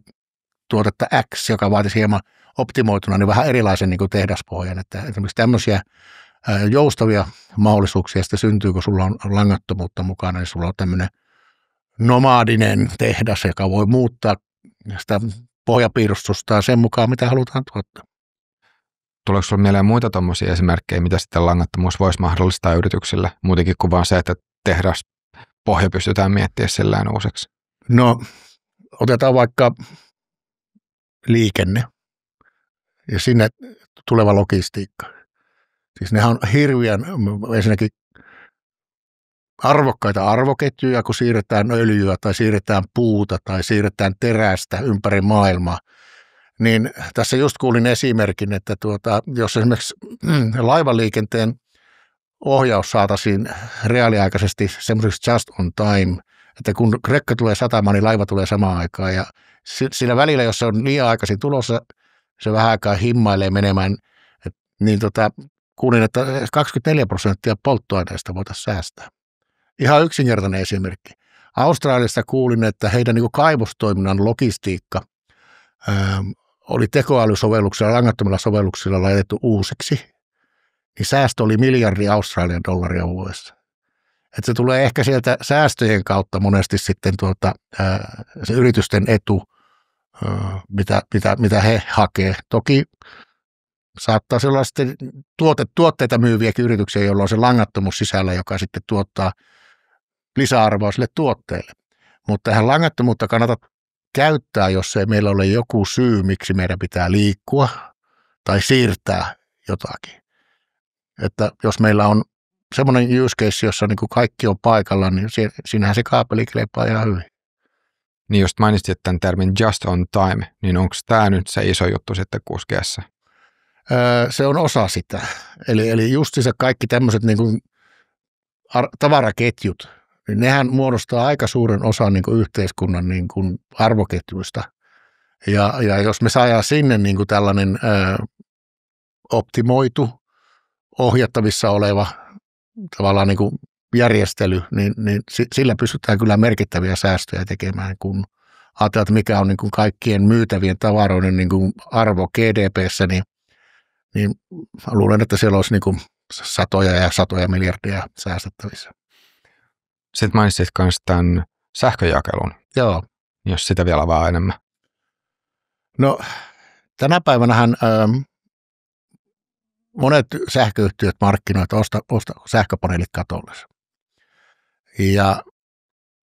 tuotetta X, joka vaatisi hieman optimoituna, niin vähän erilaisen niin kuin tehdaspohjan. Että esimerkiksi tämmöisiä joustavia mahdollisuuksia sitten syntyy, kun sulla on langattomuutta mukana, niin sulla on tämmöinen nomadinen tehdas, joka voi muuttaa sitä pohjapiirustusta sen mukaan, mitä halutaan tuottaa. Tuleeko sinulle mieleen muita tuommoisia esimerkkejä, mitä sitten langattomuus voisi mahdollistaa yrityksille, muutenkin kuin vaan se, että tehdas pohja pystytään miettimään sellään uuseksi? No, otetaan vaikka liikenne ja sinne tuleva logistiikka. Siis nehän on hirveän ensinnäkin arvokkaita arvoketjuja, kun siirretään öljyä tai siirretään puuta tai siirretään terästä ympäri maailmaa. Niin tässä just kuulin esimerkin, että jos esimerkiksi laivaliikenteen ohjaus saataisiin reaaliaikaisesti semmoiseksi just on time, että kun rekka tulee satamaan, niin laiva tulee samaan aikaan. Ja sillä välillä, jos se on liian aikaisin tulossa, se vähän aikaa himmailee menemään, niin kuulin, että 24% polttoaineesta voitaisiin säästää. Ihan yksinkertainen esimerkki. Australiasta kuulin, että heidän niin kuin kaivostoiminnan logistiikka oli tekoälysovelluksilla, langattomilla sovelluksilla laitettu uusiksi, niin säästö oli $1 Australian dollaria vuodessa. Että se tulee ehkä sieltä säästöjen kautta monesti sitten se yritysten etu, mitä he hakee. Toki saattaa olla sitten tuotteita myyviäkin yrityksiä, joilla on se langattomuus sisällä, joka sitten tuottaa lisäarvoa sille tuotteelle. Mutta tähän langattomuutta kannata käyttää, jos ei meillä ole joku syy, miksi meidän pitää liikkua tai siirtää jotakin. Että jos meillä on semmoinen use case, jossa niin kuin kaikki on paikalla, niin siinähän se kaapeli klepaa ihan hyvin. Niin just mainitsit tämän termin just on time, niin onko tämä nyt se iso juttu sitten 6G:ssä? Se on osa sitä. Eli just se kaikki tämmöiset niin kuin tavaraketjut, niin nehän muodostaa aika suuren osan niin kuin yhteiskunnan niin kuin arvoketjuista. Ja jos me saadaan sinne niin kuin tällainen optimoitu, ohjattavissa oleva tavallaan niin kuin järjestely, niin sillä pystytään kyllä merkittäviä säästöjä tekemään, kun ajatellaan, että mikä on niin kuin kaikkien myytävien tavaroiden niin kuin arvo GDP:ssä, niin luulen, että siellä olisi niin kuin satoja ja satoja miljardia säästettävissä. Sitten mainitsit myös tämän sähköjakelun. Joo. Jos sitä vielä vaan enemmän. No, tänä päivänähän monet sähköyhtiöt markkinoivat osta sähköpaneelit katolle. Ja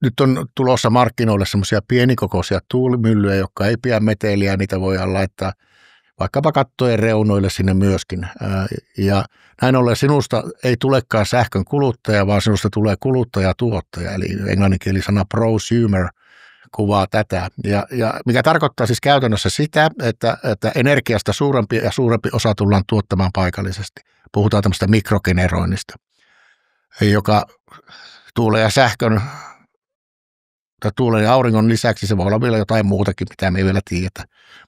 nyt on tulossa markkinoille semmoisia pienikokoisia tuulimyllyjä, jotka ei pidä meteliä, niitä voidaan laittaa vaikkapa kattojen reunoille sinne myöskin. Ja näin ollen sinusta ei tulekaan sähkön kuluttaja, vaan sinusta tulee kuluttajatuottaja, eli englanninkielisana prosumer kuvaa tätä. Ja mikä tarkoittaa siis käytännössä sitä, että energiasta suurempi ja suurempi osa tullaan tuottamaan paikallisesti. Puhutaan tämmöistä mikrogeneroinnista, joka tuulen ja sähkön tai tuulen ja auringon lisäksi se voi olla vielä jotain muutakin, mitä me ei vielä tiedetä.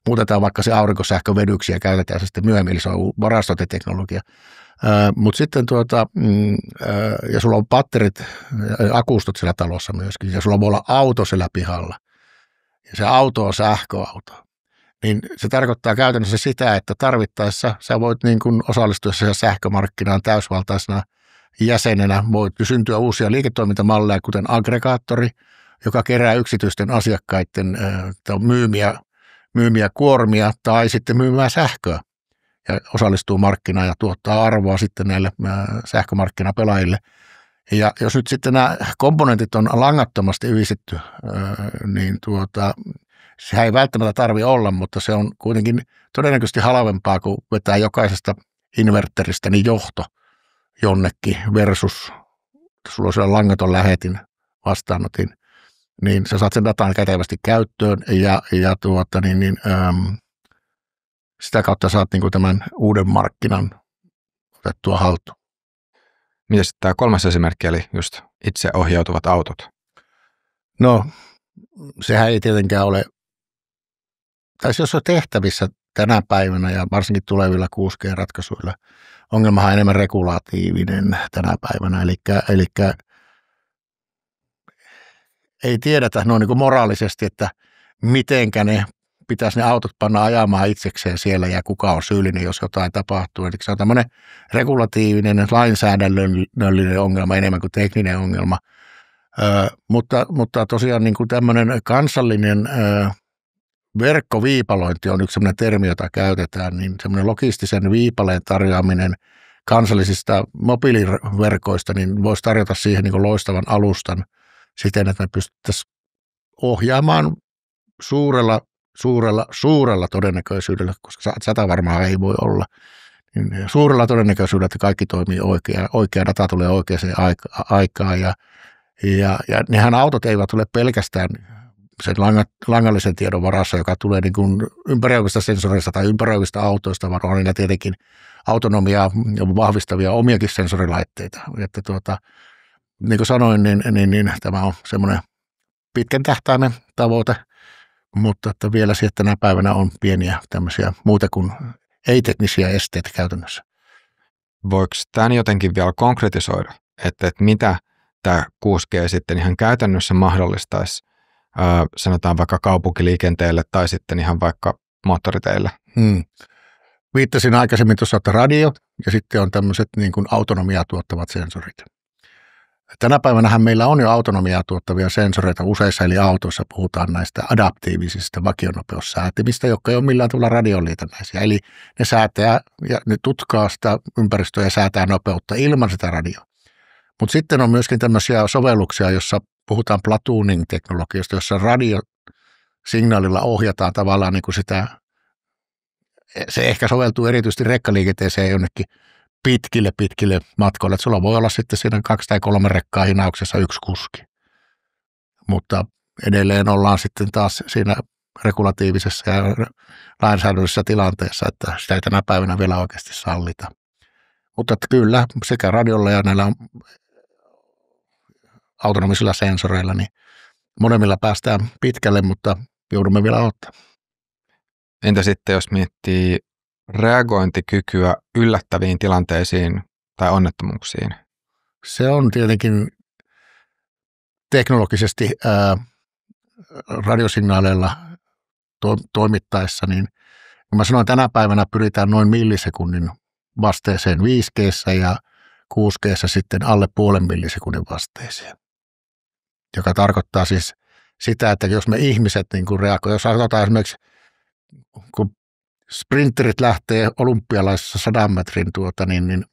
Muutetaan vaikka se aurinkosähkö vedyksi ja käytetään se sitten myöhemmin, eli se on varastointiteknologia. Mutta sitten ja sulla on batterit ja akustot siellä talossa myöskin, ja sulla voi olla auto siellä pihalla, ja se auto on sähköauto. Niin se tarkoittaa käytännössä sitä, että tarvittaessa sä voit niin kuin osallistua siihen sähkömarkkinaan täysvaltaisena jäsenenä, voit syntyä uusia liiketoimintamalleja, kuten aggregaattori, joka kerää yksityisten asiakkaiden myymiä kuormia tai sitten myymää sähköä ja osallistuu markkinaan ja tuottaa arvoa sitten näille sähkömarkkinapelaajille. Ja jos nyt sitten nämä komponentit on langattomasti yhdistetty, niin sehän ei välttämättä tarvitse olla, mutta se on kuitenkin todennäköisesti halvempaa, kun vetää jokaisesta inverteristä niin johto jonnekin versus, sulla on siellä langaton lähetin, vastaanotin, niin sä saat sen datan kätevästi käyttöön ja sitä kautta saat niin kuin tämän uuden markkinan otettua haltuun. Mitä sitten tämä kolmas esimerkki, eli just itseohjautuvat autot? No, sehän ei tietenkään ole, tai jos on tehtävissä tänä päivänä ja varsinkin tulevilla 6G-ratkaisuilla, ongelmahan on enemmän regulatiivinen tänä päivänä, eli ei tiedetä noin niin kuin moraalisesti, että mitenkä pitäisi ne autot panna ajamaan itsekseen siellä ja kuka on syyllinen, jos jotain tapahtuu. Eli se on tämmöinen regulatiivinen, lainsäädännöllinen ongelma enemmän kuin tekninen ongelma. Mutta tosiaan niin kuin tämmöinen kansallinen verkkoviipalointi on yksi semmoinen termi, jota käytetään, niin semmoinen logistisen viipaleen tarjoaminen kansallisista mobiiliverkoista, niin voisi tarjota siihen niin kuin loistavan alustan siten, että me pystyttäisiin ohjaamaan suurella todennäköisyydellä, koska 100 varmaan ei voi olla, niin suurella todennäköisyydellä, että kaikki toimii oikea data tulee oikeaan aikaan ja nehän autot eivät ole pelkästään sen langallisen tiedon varassa, joka tulee niin kuin ympäröivistä sensoreista tai ympäröivistä autoista, vaan on niillä tietenkin autonomiaa vahvistavia omiakin sensorilaitteita. Että niin kuin sanoin, niin tämä on semmoinen pitkän tähtäimen tavoite, mutta että vielä siihen tänä päivänä on pieniä tämmöisiä muuta kuin ei-teknisiä esteitä käytännössä. Voiko tämän jotenkin vielä konkretisoida, että mitä tämä 6G sitten ihan käytännössä mahdollistaisi, sanotaan vaikka kaupunkiliikenteelle tai sitten ihan vaikka moottoriteille? Viittasin aikaisemmin tuossa, että radio ja sitten on tämmöiset niin kuin autonomiaa tuottavat sensorit. Tänä päivänähän meillä on jo autonomiaa tuottavia sensoreita useissa, eli autoissa puhutaan näistä adaptiivisista vakionopeussäätimistä, jotka ei ole millään tavalla radioliitännäisiä. Eli ne säätää ja ne tutkaa sitä ympäristöä ja säätää nopeutta ilman sitä radioa. Mutta sitten on myöskin tämmöisiä sovelluksia, jossa puhutaan platooning-teknologiasta, jossa radiosignaalilla ohjataan tavallaan niin kuin sitä, se ehkä soveltuu erityisesti rekkaliikenteeseen jonnekin pitkille matkoille. Että sulla voi olla sitten siinä 2 tai 3 rekkaa hinauksessa yksi kuski. Mutta edelleen ollaan sitten taas siinä regulatiivisessa ja lainsäädännöllisessä tilanteessa, että sitä ei tänä päivänä vielä oikeasti sallita. Mutta että kyllä sekä radiolla ja näillä autonomisilla sensoreilla, niin molemmilla päästään pitkälle, mutta joudumme vielä ottamaan. Entä sitten, jos miettii reagointikykyä yllättäviin tilanteisiin tai onnettomuuksiin? Se on tietenkin teknologisesti radiosignaaleilla toimittaessa, niin kun mä sanoin, tänä päivänä pyritään noin millisekunnin vasteeseen 5G:ssä ja 6G:ssä sitten alle 0,5 millisekunnin vasteeseen, joka tarkoittaa siis sitä, että jos me ihmiset niin kuin reagoimme, jos sanotaan esimerkiksi, kun sprinterit lähtee olympialaisessa 100 metrin niin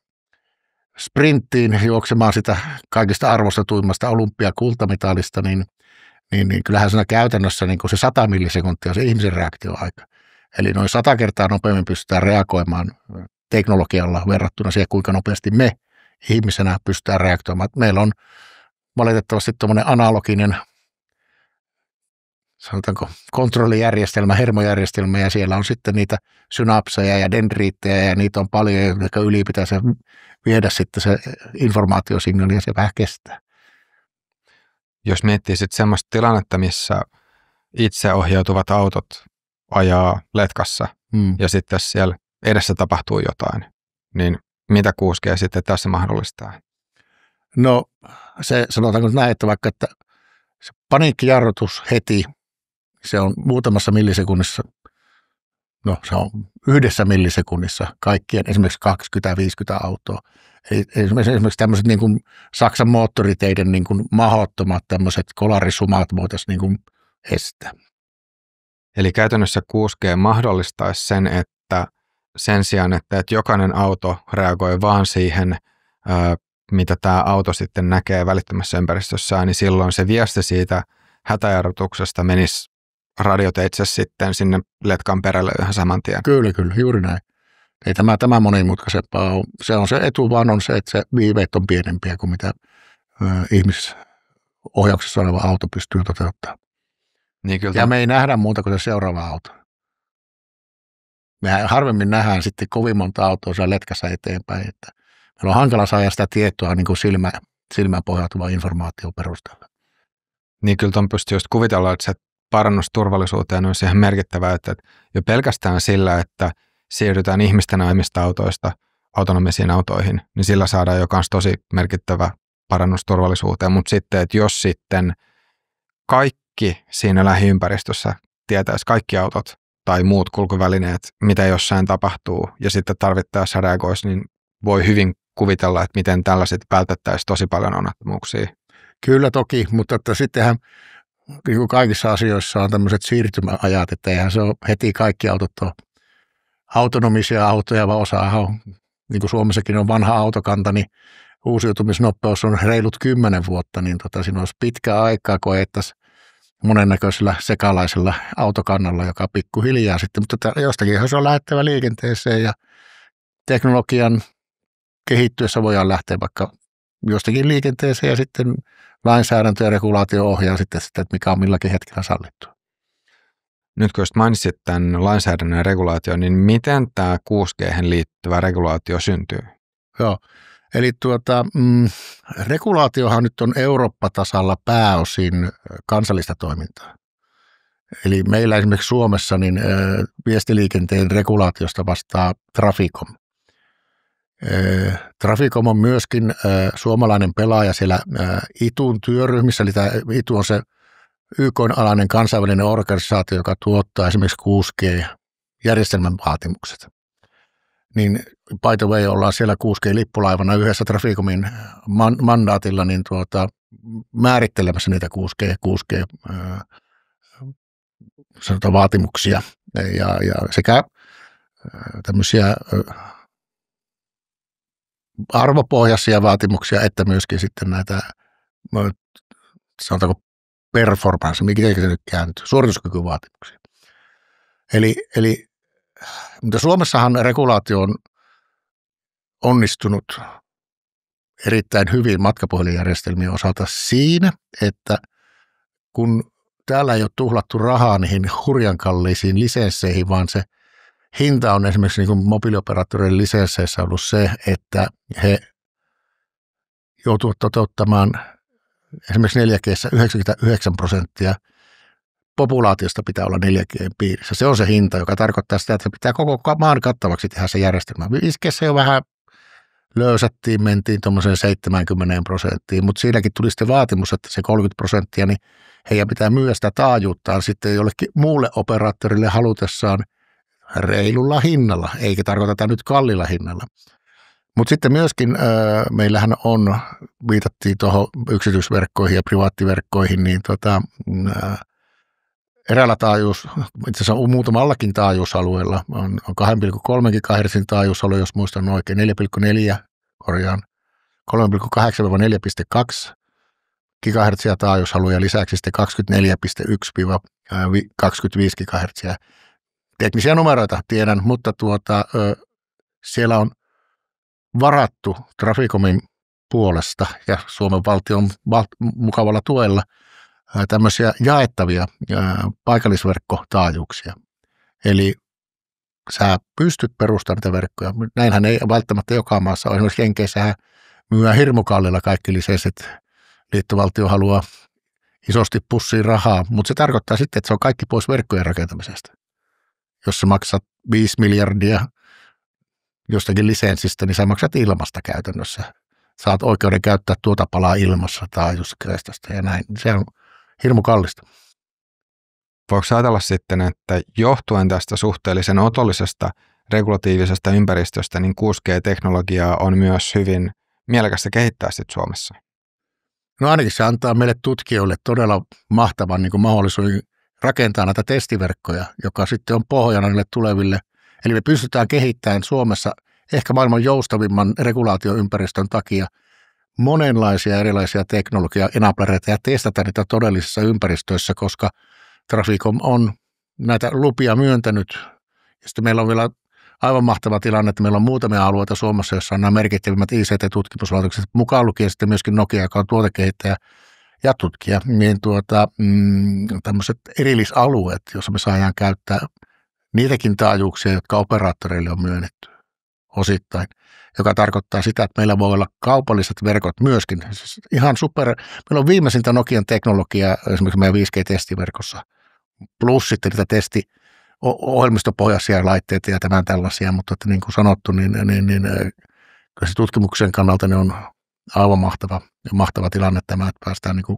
sprinttiin juoksemaan sitä kaikista arvostetuimmasta olympiakultamitalista, niin kyllähän siinä käytännössä niin kuin se 100 millisekuntia on se ihmisen reaktioaika. Eli noin 100 kertaa nopeammin pystytään reagoimaan teknologialla verrattuna siihen, kuinka nopeasti me ihmisenä pystytään reagoimaan. Meillä on valitettavasti tuommoinen analoginen, sanotaanko, kontrollijärjestelmä, hermojärjestelmä, ja siellä on sitten niitä synapseja ja dendriittejä, ja niitä on paljon, jotka yli pitäisi viedä sitten se informaatiosignaali, ja se vähän kestää. Jos miettii sitten semmoista tilannetta, missä itseohjautuvat autot ajaa letkassa, ja sitten siellä edessä tapahtuu jotain, niin mitä 6G sitten tässä mahdollistaa? No se sanotaanko näin, että vaikka että se paniikkijarrutus heti, se on muutamassa millisekunnissa, no se on 1 millisekunnissa kaikkien esimerkiksi 20-50 autoa. Eli esimerkiksi tämmöiset niin kuin Saksan moottoriteiden niin kuin mahdottomat tämmöiset kolarisumat voitaisiin niin kuin estää. Eli käytännössä 6G mahdollistaisi sen, että sen sijaan, että jokainen auto reagoi vaan siihen, mitä tämä auto sitten näkee välittömässä ympäristössään, niin silloin se viesti siitä hätäjarrutuksesta menisi radioteitse sitten sinne letkan perälle yhä saman tien. Kyllä, juuri näin. Ei tämä monimutkaisempaa ole. Se on se etu, vaan on se, että se viiveet on pienempiä kuin mitä ihmisohjauksessa oleva auto pystyy toteuttamaan. Niin kyllä. Ja me ei nähdä muuta kuin se seuraava auto. Me harvemmin nähdään sitten kovin monta autoa siellä letkässä eteenpäin. Että meillä on hankala saada sitä tietoa niin kuin silmään pohjautuva informaatio perusteella. Niin kyllä tuon pystyy just kuvitella, että se parannus turvallisuuteen on ihan merkittävää, että jo pelkästään sillä, että siirrytään ihmisten ajamista autoista autonomisiin autoihin, niin sillä saadaan jo kans tosi merkittävä parannus turvallisuuteen, mutta sitten, että jos sitten kaikki siinä lähiympäristössä tietäisi kaikki autot tai muut kulkuvälineet, mitä jossain tapahtuu, ja sitten tarvittaessa reagoisi, niin voi hyvin kuvitella, että miten tällaiset vältettäisiin tosi paljon onnettomuuksia. Kyllä toki, mutta että sittenhän niin kuin kaikissa asioissa on tämmöiset siirtymäajat, että eihän se ole heti kaikki autot ole autonomisia autoja, vaan osa on, niin kuin Suomessakin on vanha autokanta, niin uusiutumisnopeus on reilut 10 vuotta, niin siinä olisi pitkä aikaa, kun ajettaisiin monennäköisellä sekalaisella autokannalla, joka pikkuhiljaa sitten, mutta jostakin se on lähdettävä liikenteeseen ja teknologian kehittyessä voidaan lähteä vaikka jostakin liikenteeseen ja sitten lainsäädäntö ja regulaatio ohjaa sitten sitä, että mikä on milläkin hetkellä sallittua. Nyt kun mainitsit tämän lainsäädännön ja regulaation, niin miten tämä 6G:hen liittyvä regulaatio syntyy? Joo, eli regulaatiohan nyt on Eurooppa-tasalla pääosin kansallista toimintaa. Eli meillä esimerkiksi Suomessa niin viestiliikenteen regulaatiosta vastaa Traficom. Traficom on myöskin suomalainen pelaaja siellä ITUn työryhmissä, eli tämä ITU on se YK-alainen kansainvälinen organisaatio, joka tuottaa esimerkiksi 6G-järjestelmän vaatimukset. Niin by the way, ollaan siellä 6G-lippulaivana yhdessä Traficomin mandaatilla niin määrittelemässä niitä 6G-vaatimuksia ja sekä tämmöisiä arvopohjaisia vaatimuksia, että myöskin sitten näitä, sanotaanko performance, miten se nyt kääntyy, suorituskykyvaatimuksia. Eli mutta Suomessahan regulaatio on onnistunut erittäin hyvin matkapuhelinjärjestelmien osalta siinä, että kun täällä ei ole tuhlattu rahaa niihin hurjan kalliisiin lisensseihin, vaan se hinta on esimerkiksi niin kuin mobiilioperaattoreiden lisensseissä ollut se, että he joutuvat toteuttamaan esimerkiksi 4G:ssä 99% populaatiosta pitää olla 4G piirissä. Se on se hinta, joka tarkoittaa sitä, että se pitää koko maan kattavaksi tehdä se järjestelmä. 5G:ssä jo vähän löysättiin, mentiin tuommoiseen 70%, mutta siinäkin tuli sitten vaatimus, että se 30%, niin heidän pitää myydä sitä taajuuttaan sitten jollekin muulle operaattorille halutessaan reilulla hinnalla, eikä tarkoiteta nyt kallilla hinnalla. Mutta sitten myöskin meillähän on, viitattiin tuohon yksityisverkkoihin ja privaattiverkkoihin, niin eräällä taajuus, itse asiassa muutamallakin taajuusalueella on 2,3 GHz taajuusalue, jos muistan oikein, 4,4 korjaan, 3,8-4,2 GHz taajuusalue ja lisäksi sitten 24,1-25 GHz. Teknisiä numeroita tiedän, mutta siellä on varattu Traficomin puolesta ja Suomen valtion mukavalla tuella tämmöisiä jaettavia paikallisverkkotaajuuksia. Eli sä pystyt perustamaan niitä verkkoja. Näinhän ei välttämättä joka maassa ole. Esimerkiksi Jenkeissähän myyään hirmukallilla kaikki lisenssit. Liittovaltio haluaa isosti pussiin rahaa, mutta se tarkoittaa sitten, että se on kaikki pois verkkojen rakentamisesta. Jos sä maksat 5 miljardia jostakin lisenssistä, niin sä maksat ilmasta käytännössä. Saat oikeuden käyttää tuota palaa ilmassa taajuuskreistasta ja näin. Se on hirmu kallista. Voiko ajatella sitten, että johtuen tästä suhteellisen otollisesta regulatiivisesta ympäristöstä, niin 6G-teknologiaa on myös hyvin mielekästä kehittää sitten Suomessa? No ainakin se antaa meille tutkijoille todella mahtavan niin kuin mahdollisuuden rakentaa näitä testiverkkoja, joka sitten on pohjana niille tuleville. Eli me pystytään kehittämään Suomessa ehkä maailman joustavimman regulaatioympäristön takia monenlaisia erilaisia teknologia-enablereita ja testata niitä todellisissa ympäristöissä, koska Traficom on näitä lupia myöntänyt. Ja sitten meillä on vielä aivan mahtava tilanne, että meillä on muutamia alueita Suomessa, jossa on nämä merkittävimmät ICT-tutkimuslaitokset, mukaan lukien sitten myöskin Nokia, joka on tuotekehittäjä ja tutkija, niin tämmöiset erillisalueet, joissa me saadaan käyttää niitäkin taajuuksia, jotka operaattoreille on myönnetty osittain, joka tarkoittaa sitä, että meillä voi olla kaupalliset verkot myöskin. Siis ihan super. Meillä on viimeisintä Nokian teknologiaa esimerkiksi meidän 5G-testiverkossa, plus sitten niitä ohjelmistopohjaisia laitteita ja tämän tällaisia, mutta että niin kuin sanottu, niin kyllä se tutkimuksen kannalta ne on aivan mahtava tilanne tämä, että päästään niin kuin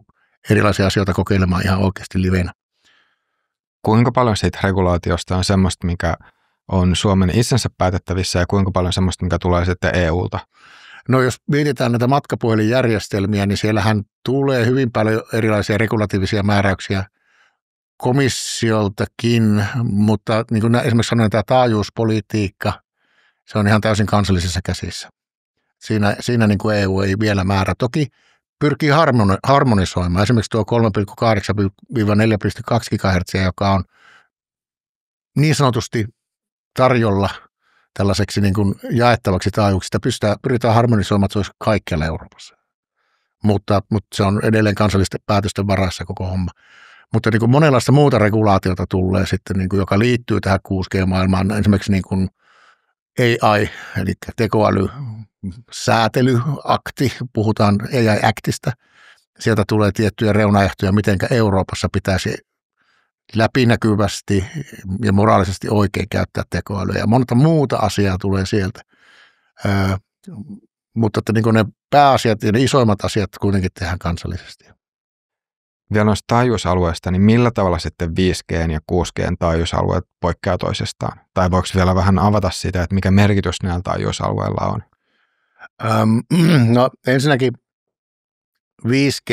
erilaisia asioita kokeilemaan ihan oikeasti livenä. Kuinka paljon siitä regulaatiosta on semmoista, mikä on Suomen itsensä päätettävissä ja kuinka paljon semmoista, mikä tulee sitten EUlta? No jos mietitään näitä matkapuhelinjärjestelmiä, niin siellähän tulee hyvin paljon erilaisia regulatiivisia määräyksiä komissioltakin, mutta niin kuin esimerkiksi sanoin, tämä taajuuspolitiikka, se on ihan täysin kansallisissa käsissä. Siinä niin kuin EU ei vielä määrä. Toki pyrkii harmonisoimaan. Esimerkiksi tuo 3,8-4,2 GHz, joka on niin sanotusti tarjolla tällaiseksi niin kuin jaettavaksi taajuuksista, pyritään harmonisoimaan, että se olisi kaikkialla Euroopassa. Mutta se on edelleen kansallisten päätösten varassa koko homma. Mutta niin kuin monenlaista muuta regulaatiota tulee sitten, niin kuin, joka liittyy tähän 6G-maailmaan. Esimerkiksi niin kuin AI, eli tekoälysäätelyakti, puhutaan AI-actista. Sieltä tulee tiettyjä reunaehtoja, miten Euroopassa pitäisi läpinäkyvästi ja moraalisesti oikein käyttää tekoälyä. Ja monta muuta asiaa tulee sieltä. Mutta että niin kuin ne pääasiat ja ne isoimmat asiat kuitenkin tehdään kansallisesti. Vielä noista taajuusalueista, niin millä tavalla sitten 5G ja 6G taajuusalueet poikkeaa toisestaan? Tai voiko vielä vähän avata sitä, että mikä merkitys näillä taajuusalueilla on? No ensinnäkin 5G,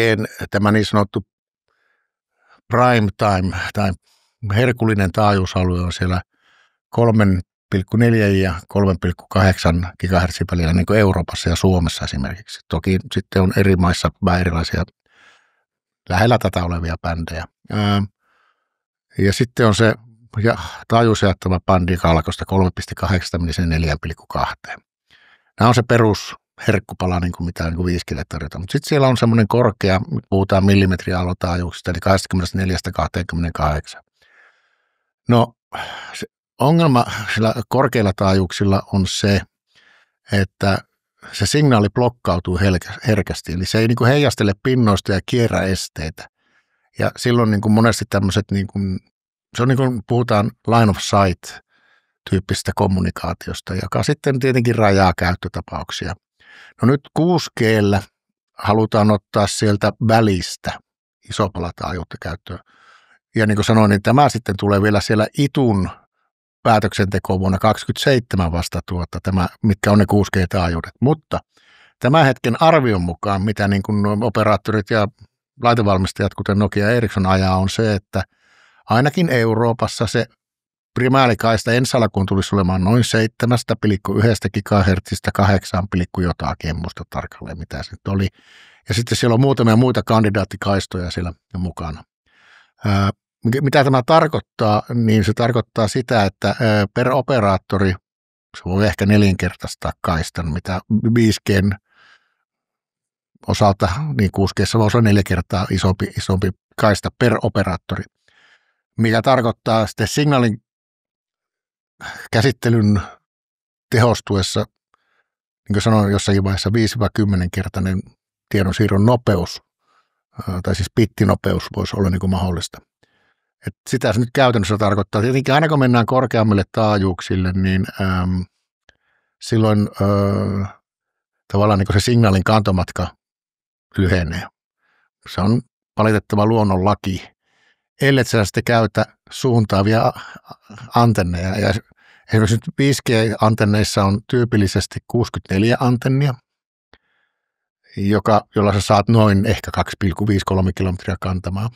tämä niin sanottu prime time tai herkullinen taajuusalue on siellä 3,4 ja 3,8 GHz välillä niin kuin Euroopassa ja Suomessa esimerkiksi. Toki sitten on eri maissa vähän erilaisia lähellä tätä olevia bändejä. Ja sitten on se taajuusjaettava bändi, joka alkoi 3,8 4,2. Nämä on se perusherkkupala, niin kuin mitä niin kuin 5G:lle tarjotaan. Mutta sitten siellä on semmoinen korkea, puhutaan millimetriaalotaajuuksista, eli 24-28. No se ongelma sillä korkeilla taajuuksilla on se, että se signaali blokkautuu herkästi, eli se ei niin kuin heijastele pinnoista ja kierrä esteitä. Ja silloin niin kuin monesti tämmöiset, niin kuin, se on niin kuin puhutaan line of sight -tyyppisestä kommunikaatiosta, joka sitten tietenkin rajaa käyttötapauksia. No nyt 6G:llä halutaan ottaa sieltä välistä iso pala taajuutta käyttöön. Ja niin kuin sanoin, niin tämä sitten tulee vielä siellä ITUn päätöksentekoon vuonna 2027 vasta mitkä on ne 6G-taajuudet. Mutta tämän hetken arvion mukaan, mitä niin kuin operaattorit ja laitevalmistajat, kuten Nokia ja Ericsson ajaa, on se, että ainakin Euroopassa se primäärikaista ensi alkuun tulisi olemaan noin 7,1 GHz 8, jotakin, en muista tarkalleen mitä se nyt oli. Ja sitten siellä on muutamia muita kandidaatikaistoja siellä mukana. Mitä tämä tarkoittaa, niin se tarkoittaa sitä, että per operaattori se voi ehkä nelinkertaistaa kaistan, mitä 5G:n osalta, niin 6G:ssä voisi olla 4 kertaa isompi kaista per operaattori, mikä tarkoittaa sitten signaalin käsittelyn tehostuessa, niin kuin sanoin jossakin vaiheessa, 5-10-kertainen tiedonsiirron nopeus, tai siis bittinopeus voisi olla niin kuin mahdollista. Et sitä se nyt käytännössä tarkoittaa. Tietenkin aina kun mennään korkeammille taajuuksille, niin silloin tavallaan niin kuin se signaalin kantomatka lyhenee. Se on valitettava luonnonlaki. Ellet sä sitten käytä suuntaavia antenneja. Ja esimerkiksi nyt 5G-antenneissa on tyypillisesti 64 antennia, jolla sä saat noin ehkä 2,53 kilometriä kantamaan.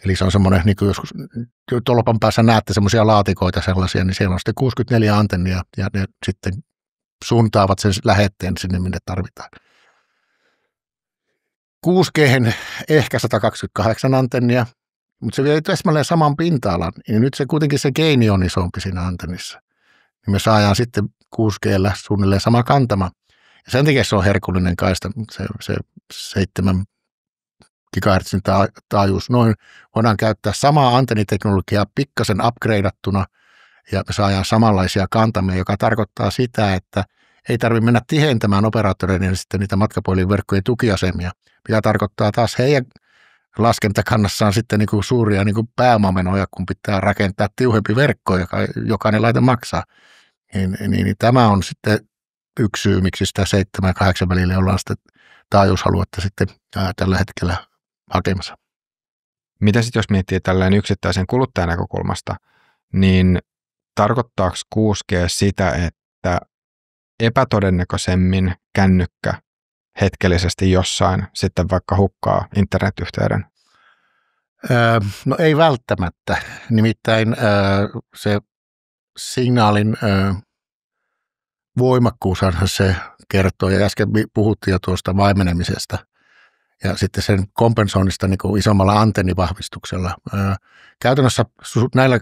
Eli se on semmoinen, niin kuin joskus tolpan päässä näette semmoisia laatikoita sellaisia, niin siellä on sitten 64 antennia ja ne sitten suuntaavat sen lähetteen sinne, minne tarvitaan. 6G:hen ehkä 128 antennia, mutta se vie täsmälleen saman pinta-alan, niin nyt se kuitenkin se geini on isompi siinä antennissa. Niin me saadaan sitten 6G:llä suunnilleen sama kantama. Ja sen takia se on herkullinen kaista, se 7 GHz taajuus. Noin voidaan käyttää samaa antenniteknologiaa pikkasen upgradeattuna ja me saadaan samanlaisia kantamia, joka tarkoittaa sitä, että ei tarvitse mennä tihentämään operaattoreiden ja sitten niitä matkapuhelinverkkojen tukiasemia, mikä tarkoittaa taas heidän laskentakannassaan sitten niin kuin suuria niin kuin pääomamenoja, kun pitää rakentaa tiuhempi verkko, joka jokainen laite maksaa. Niin tämä on sitten yksi syy, miksi sitä 7 ja 8 välillä ollaan sitten taajuusaluetta sitten tällä hetkellä hakemassa. Mitä sitten jos miettii tälleen yksittäisen kuluttajan näkökulmasta, niin tarkoittaako 6G sitä, että epätodennäköisemmin kännykkä hetkellisesti jossain sitten vaikka hukkaa internetyhteyden? No ei välttämättä. Nimittäin se signaalin voimakkuushan se kertoo, ja äsken puhuttiin jo tuosta vaimenemisesta, ja sitten sen kompensoinnista niin kuin isommalla antennivahvistuksella. Käytännössä näillä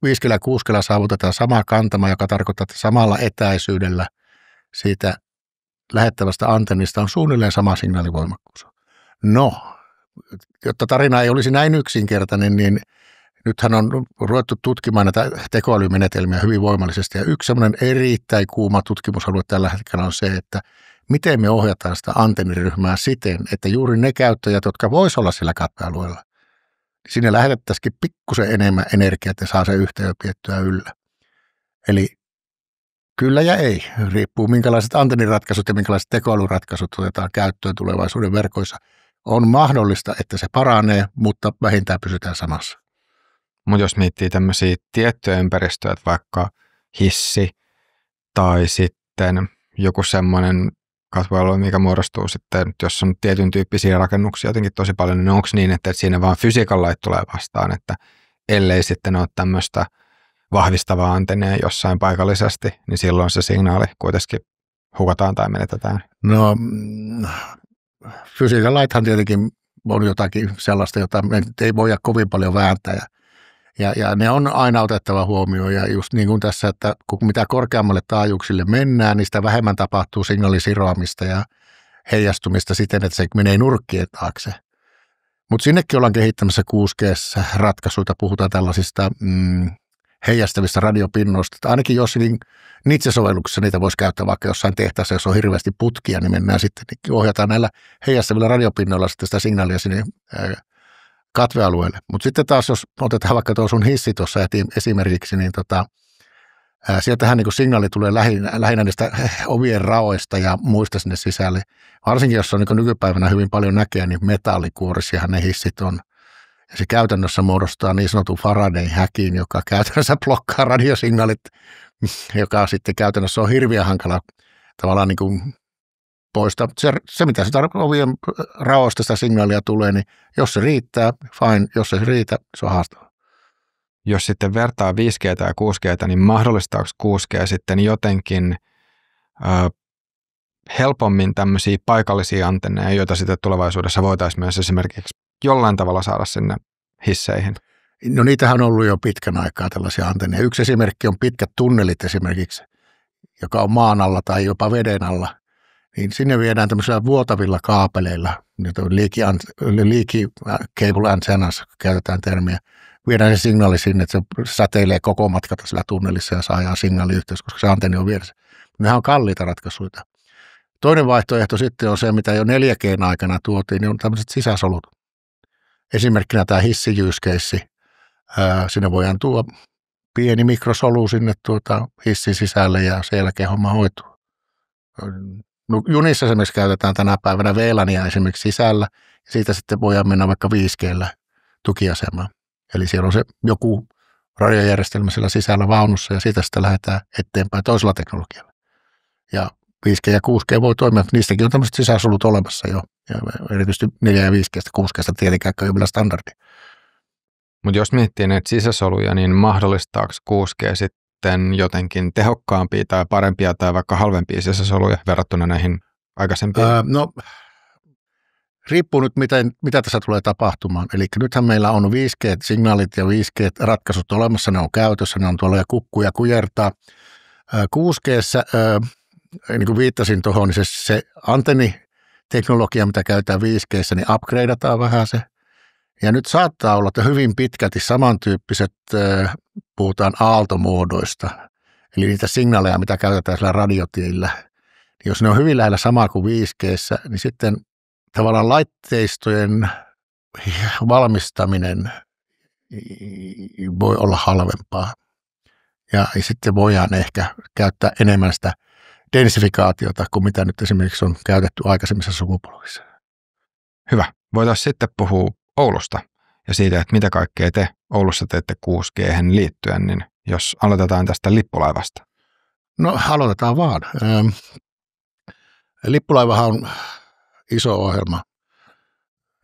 5G ja 6G saavutetaan sama kantama, joka tarkoittaa, että samalla etäisyydellä siitä lähettävästä antennista on suunnilleen sama signaalivoimakkuus. No, jotta tarina ei olisi näin yksinkertainen, niin nythän on ruvettu tutkimaan näitä tekoälymenetelmiä hyvin voimallisesti, ja yksi semmoinen erittäin kuuma tutkimusalue tällä hetkellä on se, että miten me ohjataan sitä antenniryhmää siten, että juuri ne käyttäjät, jotka vois olla sillä katvealueella, niin sinne lähetettäisiin pikkusen enemmän energiaa, että saa se yhteyden piettyä yllä. Eli kyllä ja ei, riippuu minkälaiset antenniratkaisut ja minkälaiset tekoälyratkaisut otetaan käyttöön tulevaisuuden verkoissa. On mahdollista, että se paranee, mutta vähintään pysytään samassa. Mutta jos miettii tämmöisiä tiettyjä ympäristöjä, vaikka hissi tai sitten joku semmoinen kasvualue, mikä muodostuu sitten, jos on tietyn tyyppisiä rakennuksia jotenkin tosi paljon, niin onko niin, että siinä vaan fysiikan lait tulee vastaan, että ellei sitten ole tämmöistä vahvistavaa antennia jossain paikallisesti, niin silloin se signaali kuitenkin hukataan tai menetetään? No, fysiikan laithan tietenkin on jotakin sellaista, jota me ei voida kovin paljon vääntää. Ja ne on aina otettava huomioon. Ja just niin kuin tässä, että kun mitä korkeammalle taajuuksille mennään, niin sitä vähemmän tapahtuu signaalisiroamista ja heijastumista siten, että se menee nurkkien taakse. Mutta sinnekin ollaan kehittämässä 6G-ratkaisuita. Puhutaan tällaisista heijastavista radiopinnoista. Ainakin jossakin Nitse-sovelluksessa niitä voisi käyttää vaikka jossain tehtaassa, jos on hirveästi putkia, niin mennään sitten, niin ohjataan näillä heijastavilla radiopinnoilla sitten sitä signaalia sinne katvealueelle. Mutta sitten taas, jos otetaan vaikka tuo sun hissi tuossa esimerkiksi, niin sieltähän niin signaali tulee lähinnä niistä ovien raoista ja muista sinne sisälle. Varsinkin, jos on niin nykypäivänä hyvin paljon näkee, niin metallikuorisiahan ne hissit on. Ja se käytännössä muodostaa niin sanotun Faraday-häkin, joka käytännössä blokkaa radiosignaalit, joka sitten käytännössä on hirveän hankala tavallaan niin kuin poistaa. Se mitä sitä ovien raoista sitä signaalia tulee, niin jos se riittää, fine. Jos se riitä, se on haastavaa. Jos sitten vertaa 5G ja 6G, niin mahdollistaako 6G sitten jotenkin helpommin tämmöisiä paikallisia antenneja, joita sitten tulevaisuudessa voitaisiin myös esimerkiksi jollain tavalla saada sinne hisseihin? No niitähän on ollut jo pitkän aikaa tällaisia antenneja. Yksi esimerkki on pitkät tunnelit esimerkiksi, joka on maan alla tai jopa veden alla. Niin sinne viedään tämmöisillä vuotavilla kaapeleilla, leaky cable antennas, käytetään termiä. Viedään se signaali sinne, että se säteilee koko matkata sillä tunnelissa ja saadaan signaaliyhteys, koska se antenni on vieressä. Nehän on kalliita ratkaisuja. Toinen vaihtoehto sitten on se, mitä jo 4G:n aikana tuotiin, niin on tämmöiset sisäsolut. Esimerkkinä tämä hissi-use-case. Sinne voidaan tuoda pieni mikrosolu sinne hissin sisälle ja sen jälkeen homma hoituu. No, junissa esimerkiksi käytetään tänä päivänä VLANia esimerkiksi sisällä ja siitä sitten voidaan mennä vaikka 5G:llä tukiasemaan. Eli siellä on se joku radiojärjestelmä siellä sisällä vaunussa ja siitä sitten lähdetään eteenpäin toisella teknologialla. Ja 5G ja 6G voi toimia, niistäkin on tämmöiset sisäsolut olemassa jo. Ja erityisesti 4 ja 5G, 6G tietenkään ei ole vielä standardi. Mutta jos miettii näitä sisäsoluja, niin mahdollistaako 6G sitten jotenkin tehokkaampia tai parempia tai vaikka halvempia sisäsoluja verrattuna näihin aikaisempiin? No, riippuu nyt, mitä tässä tulee tapahtumaan. Eli nythän meillä on 5G-signaalit ja 5G-ratkaisut olemassa, ne on käytössä, ne on tuolla ja kukkuu ja kujertaa. 6G:ssä, niin kuin viittasin tuohon, niin se antenniteknologia, mitä käytetään 5G:ssä, niin upgradeataan vähän se. Ja nyt saattaa olla, että hyvin pitkälti samantyyppiset, puhutaan aaltomuodoista, eli niitä signaaleja, mitä käytetään sillä radiotiillä. Jos ne on hyvin lähellä samaa kuin 5G:ssä, niin sitten tavallaan laitteistojen valmistaminen voi olla halvempaa. Ja sitten voidaan ehkä käyttää enemmän sitä densifikaatiota kuin mitä nyt esimerkiksi on käytetty aikaisemmissa sukupolvissa. Hyvä. Voitaisiin sitten puhua Oulusta ja siitä, että mitä kaikkea te Oulussa teette 6G:hen liittyen, niin jos aloitetaan tästä lippulaivasta. No aloitetaan vaan. Lippulaivahan on iso ohjelma.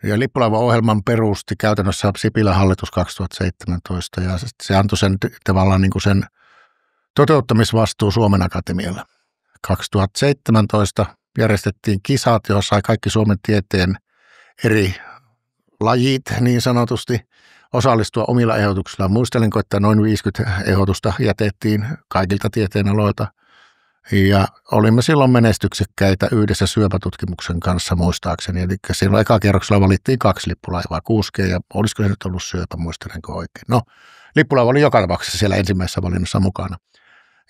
Ja lippulaivaohjelman perusti käytännössä Sipilän hallitus 2017 ja se antoi sen tavallaan niin kuin sen toteuttamisvastuu Suomen Akatemialle. 2017 järjestettiin kisat, joissa sai kaikki Suomen tieteen eri lajit niin sanotusti osallistua omilla ehdotuksillaan. Muistelenko, että noin 50 ehdotusta jätettiin kaikilta tieteenaloilta. Ja olimme silloin menestyksekkäitä yhdessä syöpätutkimuksen kanssa muistaakseni. Eli silloin ekakierroksella valittiin 2 lippulaivaa, 6G ja olisiko se nyt ollut syöpä, muistelenko oikein. No, lippulaiva oli joka tapauksessa siellä ensimmäisessä valinnassa mukana.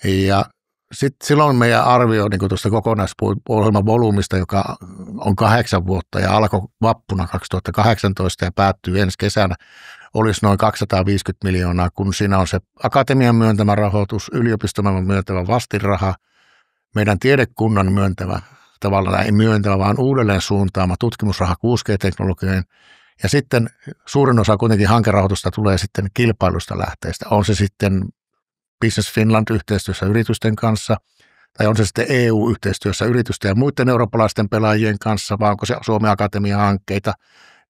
Ja sitten silloin meidän arvio niin tuosta kokonaisohjelman volyymista, joka on 8 vuotta ja alkoi vappuna 2018 ja päättyy ensi kesänä, olisi noin 250 miljoonaa, kun siinä on se akatemian myöntämä rahoitus, yliopiston myöntävä vastinraha, meidän tiedekunnan myöntävä, tavallaan ei myöntävä, vaan uudelleen suuntaama tutkimusraha 6G-teknologioihin. Ja sitten suurin osa kuitenkin hankerahoitusta tulee sitten kilpailusta lähteistä. On se sitten Business Finland yhteistyössä yritysten kanssa, tai on se sitten EU-yhteistyössä yritysten ja muiden eurooppalaisten pelaajien kanssa, vai onko se Suomen Akatemian hankkeita,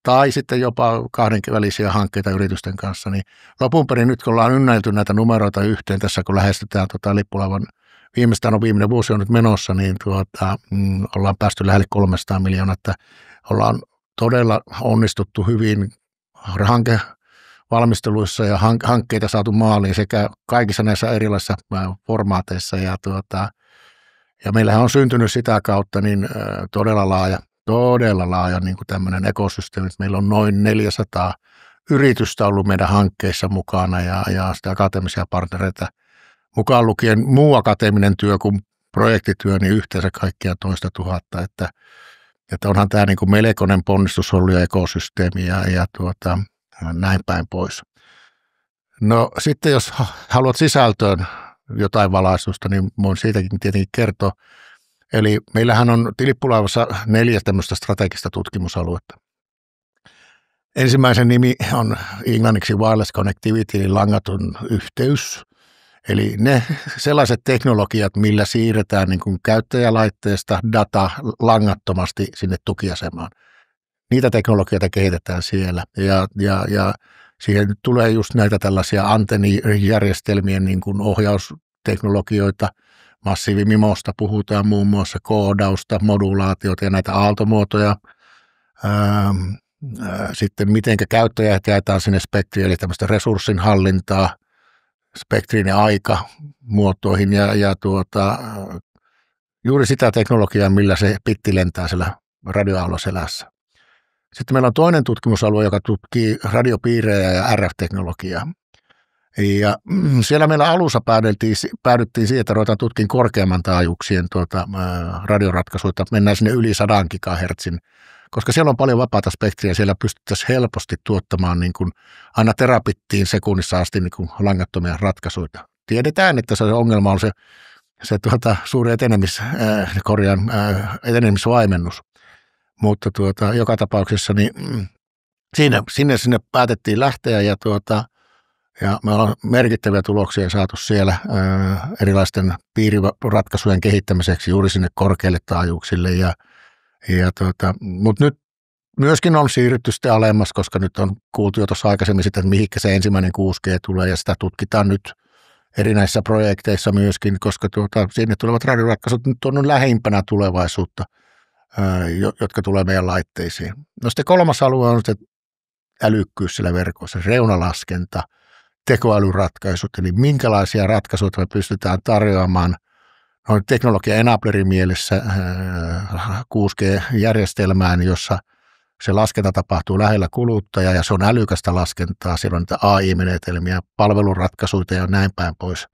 tai sitten jopa kahdenvälisiä hankkeita yritysten kanssa. Niin lopun perin nyt, kun ollaan ynnäilty näitä numeroita yhteen tässä, kun lähestytään lippulaivan viimeinen vuosi on nyt menossa, niin ollaan päästy lähelle 300 miljoonaa, että ollaan todella onnistuttu hyvin hankevalmisteluissa ja hankkeita saatu maaliin sekä kaikissa näissä erilaisissa formaateissa. Ja meillähän on syntynyt sitä kautta niin todella laaja niin kuin tämmöinen ekosysteemi. Meillä on noin 400 yritystä ollut meidän hankkeissa mukana ja sitä akateemisia partnereita mukaan lukien muu akateeminen työ kuin projektityö, niin yhteensä kaikkia 2 000, että onhan tämä niin kuin melkoinen ponnistus ollut ja ekosysteemi ja näin päin pois. No sitten jos haluat sisältöön jotain valaistusta, niin voin siitäkin tietenkin kertoa. Eli meillähän on lippulaivassa 4 tämmöistä strategista tutkimusaluetta. Ensimmäisen nimi on englanniksi wireless connectivity, eli langaton yhteys. Eli ne sellaiset teknologiat, millä siirretään niin kuin käyttäjälaitteesta data langattomasti sinne tukiasemaan. Niitä teknologioita kehitetään siellä ja siihen tulee just näitä tällaisia antennijärjestelmien niin kuin ohjausteknologioita. Massiivimimosta puhutaan muun muassa koodausta, modulaatiota ja näitä aaltomuotoja. Sitten mitenkä käyttäjät jaetaan sinne spektriin, eli tämmöistä resurssinhallintaa, spektrin ja aikamuotoihin ja juuri sitä teknologiaa, millä se pitti lentää siellä radioaalloselässä. Sitten meillä on toinen tutkimusalue, joka tutkii radiopiirejä ja RF-teknologiaa. Ja siellä meillä alussa päädyttiin siihen, että ruvetaan tutkimaan korkeamman taajuuksien radioratkaisuja, mennään sinne yli 100 GHz, koska siellä on paljon vapaata spektriä, siellä pystyttäisiin helposti tuottamaan niin kuin aina terabittiin sekunnissa asti niin kuin langattomia ratkaisuja. Tiedetään, että se ongelma on se suuri etenemisvaimennus, mutta joka tapauksessa niin sinne päätettiin lähteä ja me ollaan merkittäviä tuloksia saatu siellä erilaisten piiriratkaisujen kehittämiseksi juuri sinne korkeille taajuuksille. Mutta nyt myöskin on siirrytty sitten alemmas, koska nyt on kuultu jo tuossa aikaisemmin sitä, että mihinkä se ensimmäinen 6G tulee ja sitä tutkitaan nyt erinäisissä projekteissa myöskin, koska sinne tulevat radioratkaisut nyt on lähimpänä tulevaisuutta. jotka tulee meidän laitteisiin. No sitten kolmas alue on se älykkyys siellä verkossa, reunalaskenta, tekoälyratkaisut, eli minkälaisia ratkaisuja me pystytään tarjoamaan teknologian enablerin mielessä 6G-järjestelmään, jossa se laskenta tapahtuu lähellä kuluttajaa ja se on älykästä laskentaa, siellä on niitä AI-menetelmiä, palveluratkaisuja ja näin päin pois.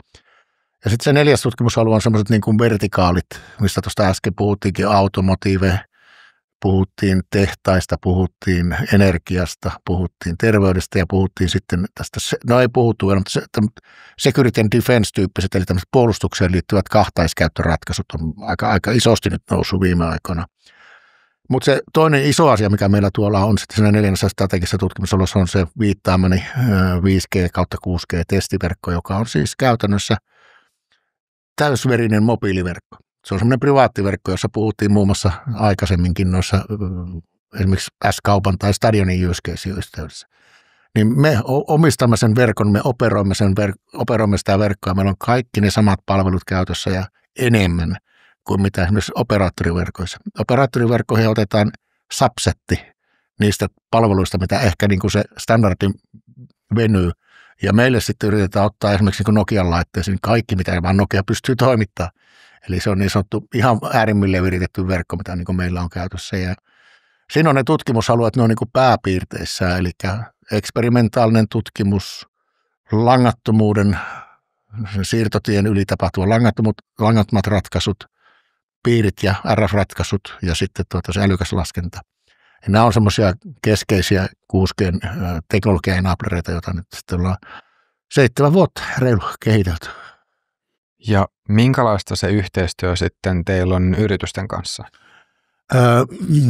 Ja sitten se neljäs tutkimusalue on sellaiset niin kuin vertikaalit, mistä tuosta äsken puhuttiinkin, automotive, puhuttiin tehtaista, puhuttiin energiasta, puhuttiin terveydestä ja puhuttiin sitten tästä, no ei puhuttu vielä, mutta security and defense-tyyppiset, eli tämmöiset puolustukseen liittyvät kahtaiskäyttöratkaisut on aika isosti nyt noussut viime aikoina. Mutta se toinen iso asia, mikä meillä tuolla on sitten siinä neljännessä strategisessa tutkimusalueessa, on se viittaamani 5G/6G-testiverkko, joka on siis käytännössä täysverinen mobiiliverkko. Se on semmoinen privaattiverkko, jossa puhuttiin muun muassa aikaisemminkin noissa esimerkiksi S-kaupan tai stadionin use case -yhteydessä. Niin me omistamme sen verkon, me operoimme sitä verkkoa, meillä on kaikki ne samat palvelut käytössä ja enemmän kuin mitä esimerkiksi operaattoriverkoissa. Operaattoriverkkoihin otetaan subsetti niistä palveluista, mitä ehkä niin kuin se standardi venyy. Ja meille sitten yritetään ottaa esimerkiksi niin Nokian laitteisiin kaikki, mitä vaan Nokia pystyy toimittamaan. Eli se on niin sanottu ihan äärimmilleen viritetty verkko, mitä niin kuin meillä on käytössä. Ja siinä on ne tutkimusalueet, ne on niin kuin pääpiirteissä, eli eksperimentaalinen tutkimus, langattomuuden, siirtotien yli tapahtuva langattomat ratkaisut, piirit ja RF-ratkaisut ja sitten se älykäs laskenta. Ja nämä on semmoisia keskeisiä 6G-teknologia-enablereita, joita nyt sitten ollaan 7 vuotta reilu kehitelty. Ja minkälaista se yhteistyö sitten teillä on yritysten kanssa?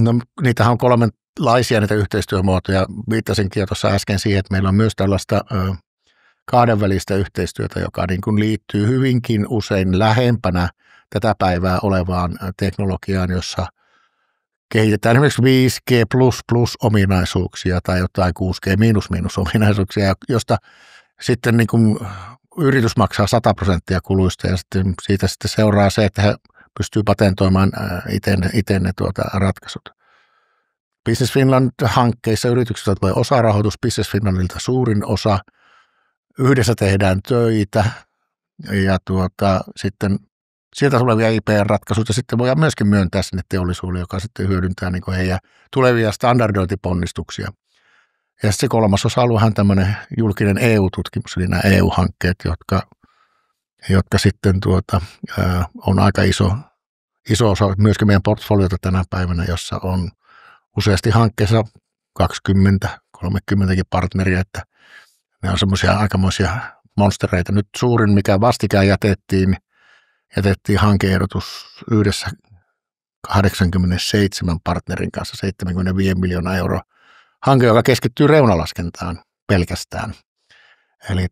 No, niitähän on 3 niitä yhteistyömuotoja. Viittasinkin jo tuossa äsken siihen, että meillä on myös tällaista kahdenvälistä yhteistyötä, joka niin kuin liittyy hyvinkin usein lähempänä tätä päivää olevaan teknologiaan, jossa kehitetään esimerkiksi 5G++-ominaisuuksia tai jotain 6G-ominaisuuksia, josta sitten niin kuin yritys maksaa 100% kuluista ja sitten siitä sitten seuraa se, että he pystyy patentoimaan itse ne ratkaisut. Business Finland-hankkeissa yritykset tulee osarahoitus, Business Finlandilta suurin osa, yhdessä tehdään töitä ja sitten sieltä tulevia IP-ratkaisuja sitten voidaan myöskin myöntää sinne teollisuudelle, joka sitten hyödyntää niin kuin heidän tulevia standardointiponnistuksia. Ja sitten se 3. osa-alue on tämmöinen julkinen EU-tutkimus, eli nämä EU-hankkeet, jotka sitten on aika iso osa myöskin meidän portfoliota tänä päivänä, jossa on useasti hankkeessa 20-30 partneria, että ne on semmoisia aikamoisia monstereita. Nyt suurin, mikä vastikään jätettiin hanke-ehdotus yhdessä 87 partnerin kanssa 75 miljoonaa euroa. Hanke, joka keskittyy reunalaskentaan pelkästään. Eli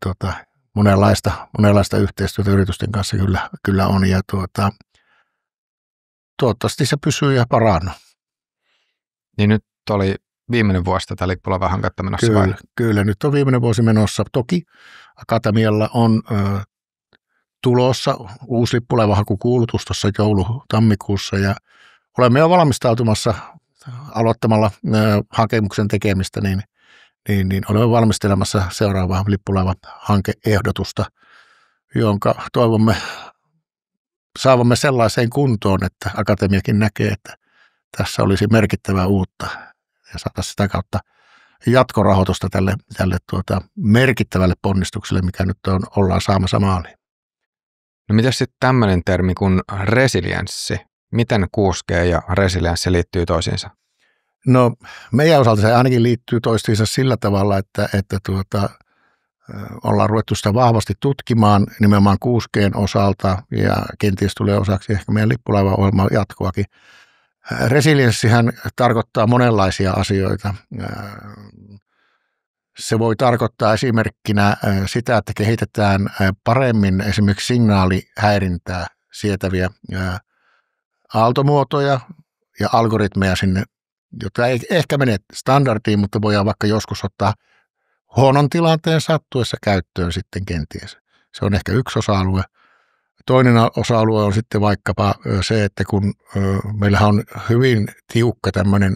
monenlaista yhteistyötä yritysten kanssa kyllä on ja toivottavasti se pysyy ja paranee. Niin nyt oli viimeinen vuosi tätä Lippulaiva-hanketta menossa vai? Kyllä, nyt on viimeinen vuosi menossa. Toki Akatemialla on tulossa uusi Lippulaiva-hakukuulutus tuossa joulu-tammikuussa ja olemme jo valmistautumassa aloittamalla hakemuksen tekemistä, niin olemme valmistelemassa seuraavaa Lippulaiva-hankeehdotusta, jonka toivomme saavamme sellaiseen kuntoon, että Akatemiakin näkee, että tässä olisi merkittävää uutta ja saataisiin sitä kautta jatkorahoitusta tälle merkittävälle ponnistukselle, mikä nyt ollaan saamassa maaliin. No miten sitten tämmöinen termi kuin resilienssi? Miten 6G ja resilienssi liittyy toisiinsa? No meidän osalta se ainakin liittyy toisiinsa sillä tavalla, että ollaan ruvettu sitä vahvasti tutkimaan nimenomaan 6G:n osalta ja kenties tulee osaksi ehkä meidän Lippulaiva-ohjelman jatkoakin. Resilienssihän tarkoittaa monenlaisia asioita. Se voi tarkoittaa esimerkkinä sitä, että kehitetään paremmin esimerkiksi signaalihäirintää sietäviä aaltomuotoja ja algoritmeja sinne, jotka ei ehkä mene standardiin, mutta voidaan vaikka joskus ottaa huonon tilanteen sattuessa käyttöön sitten kenties. Se on ehkä yksi osa-alue. toinen osa-alue on sitten vaikkapa se, että kun meillähän on hyvin tiukka tämmöinen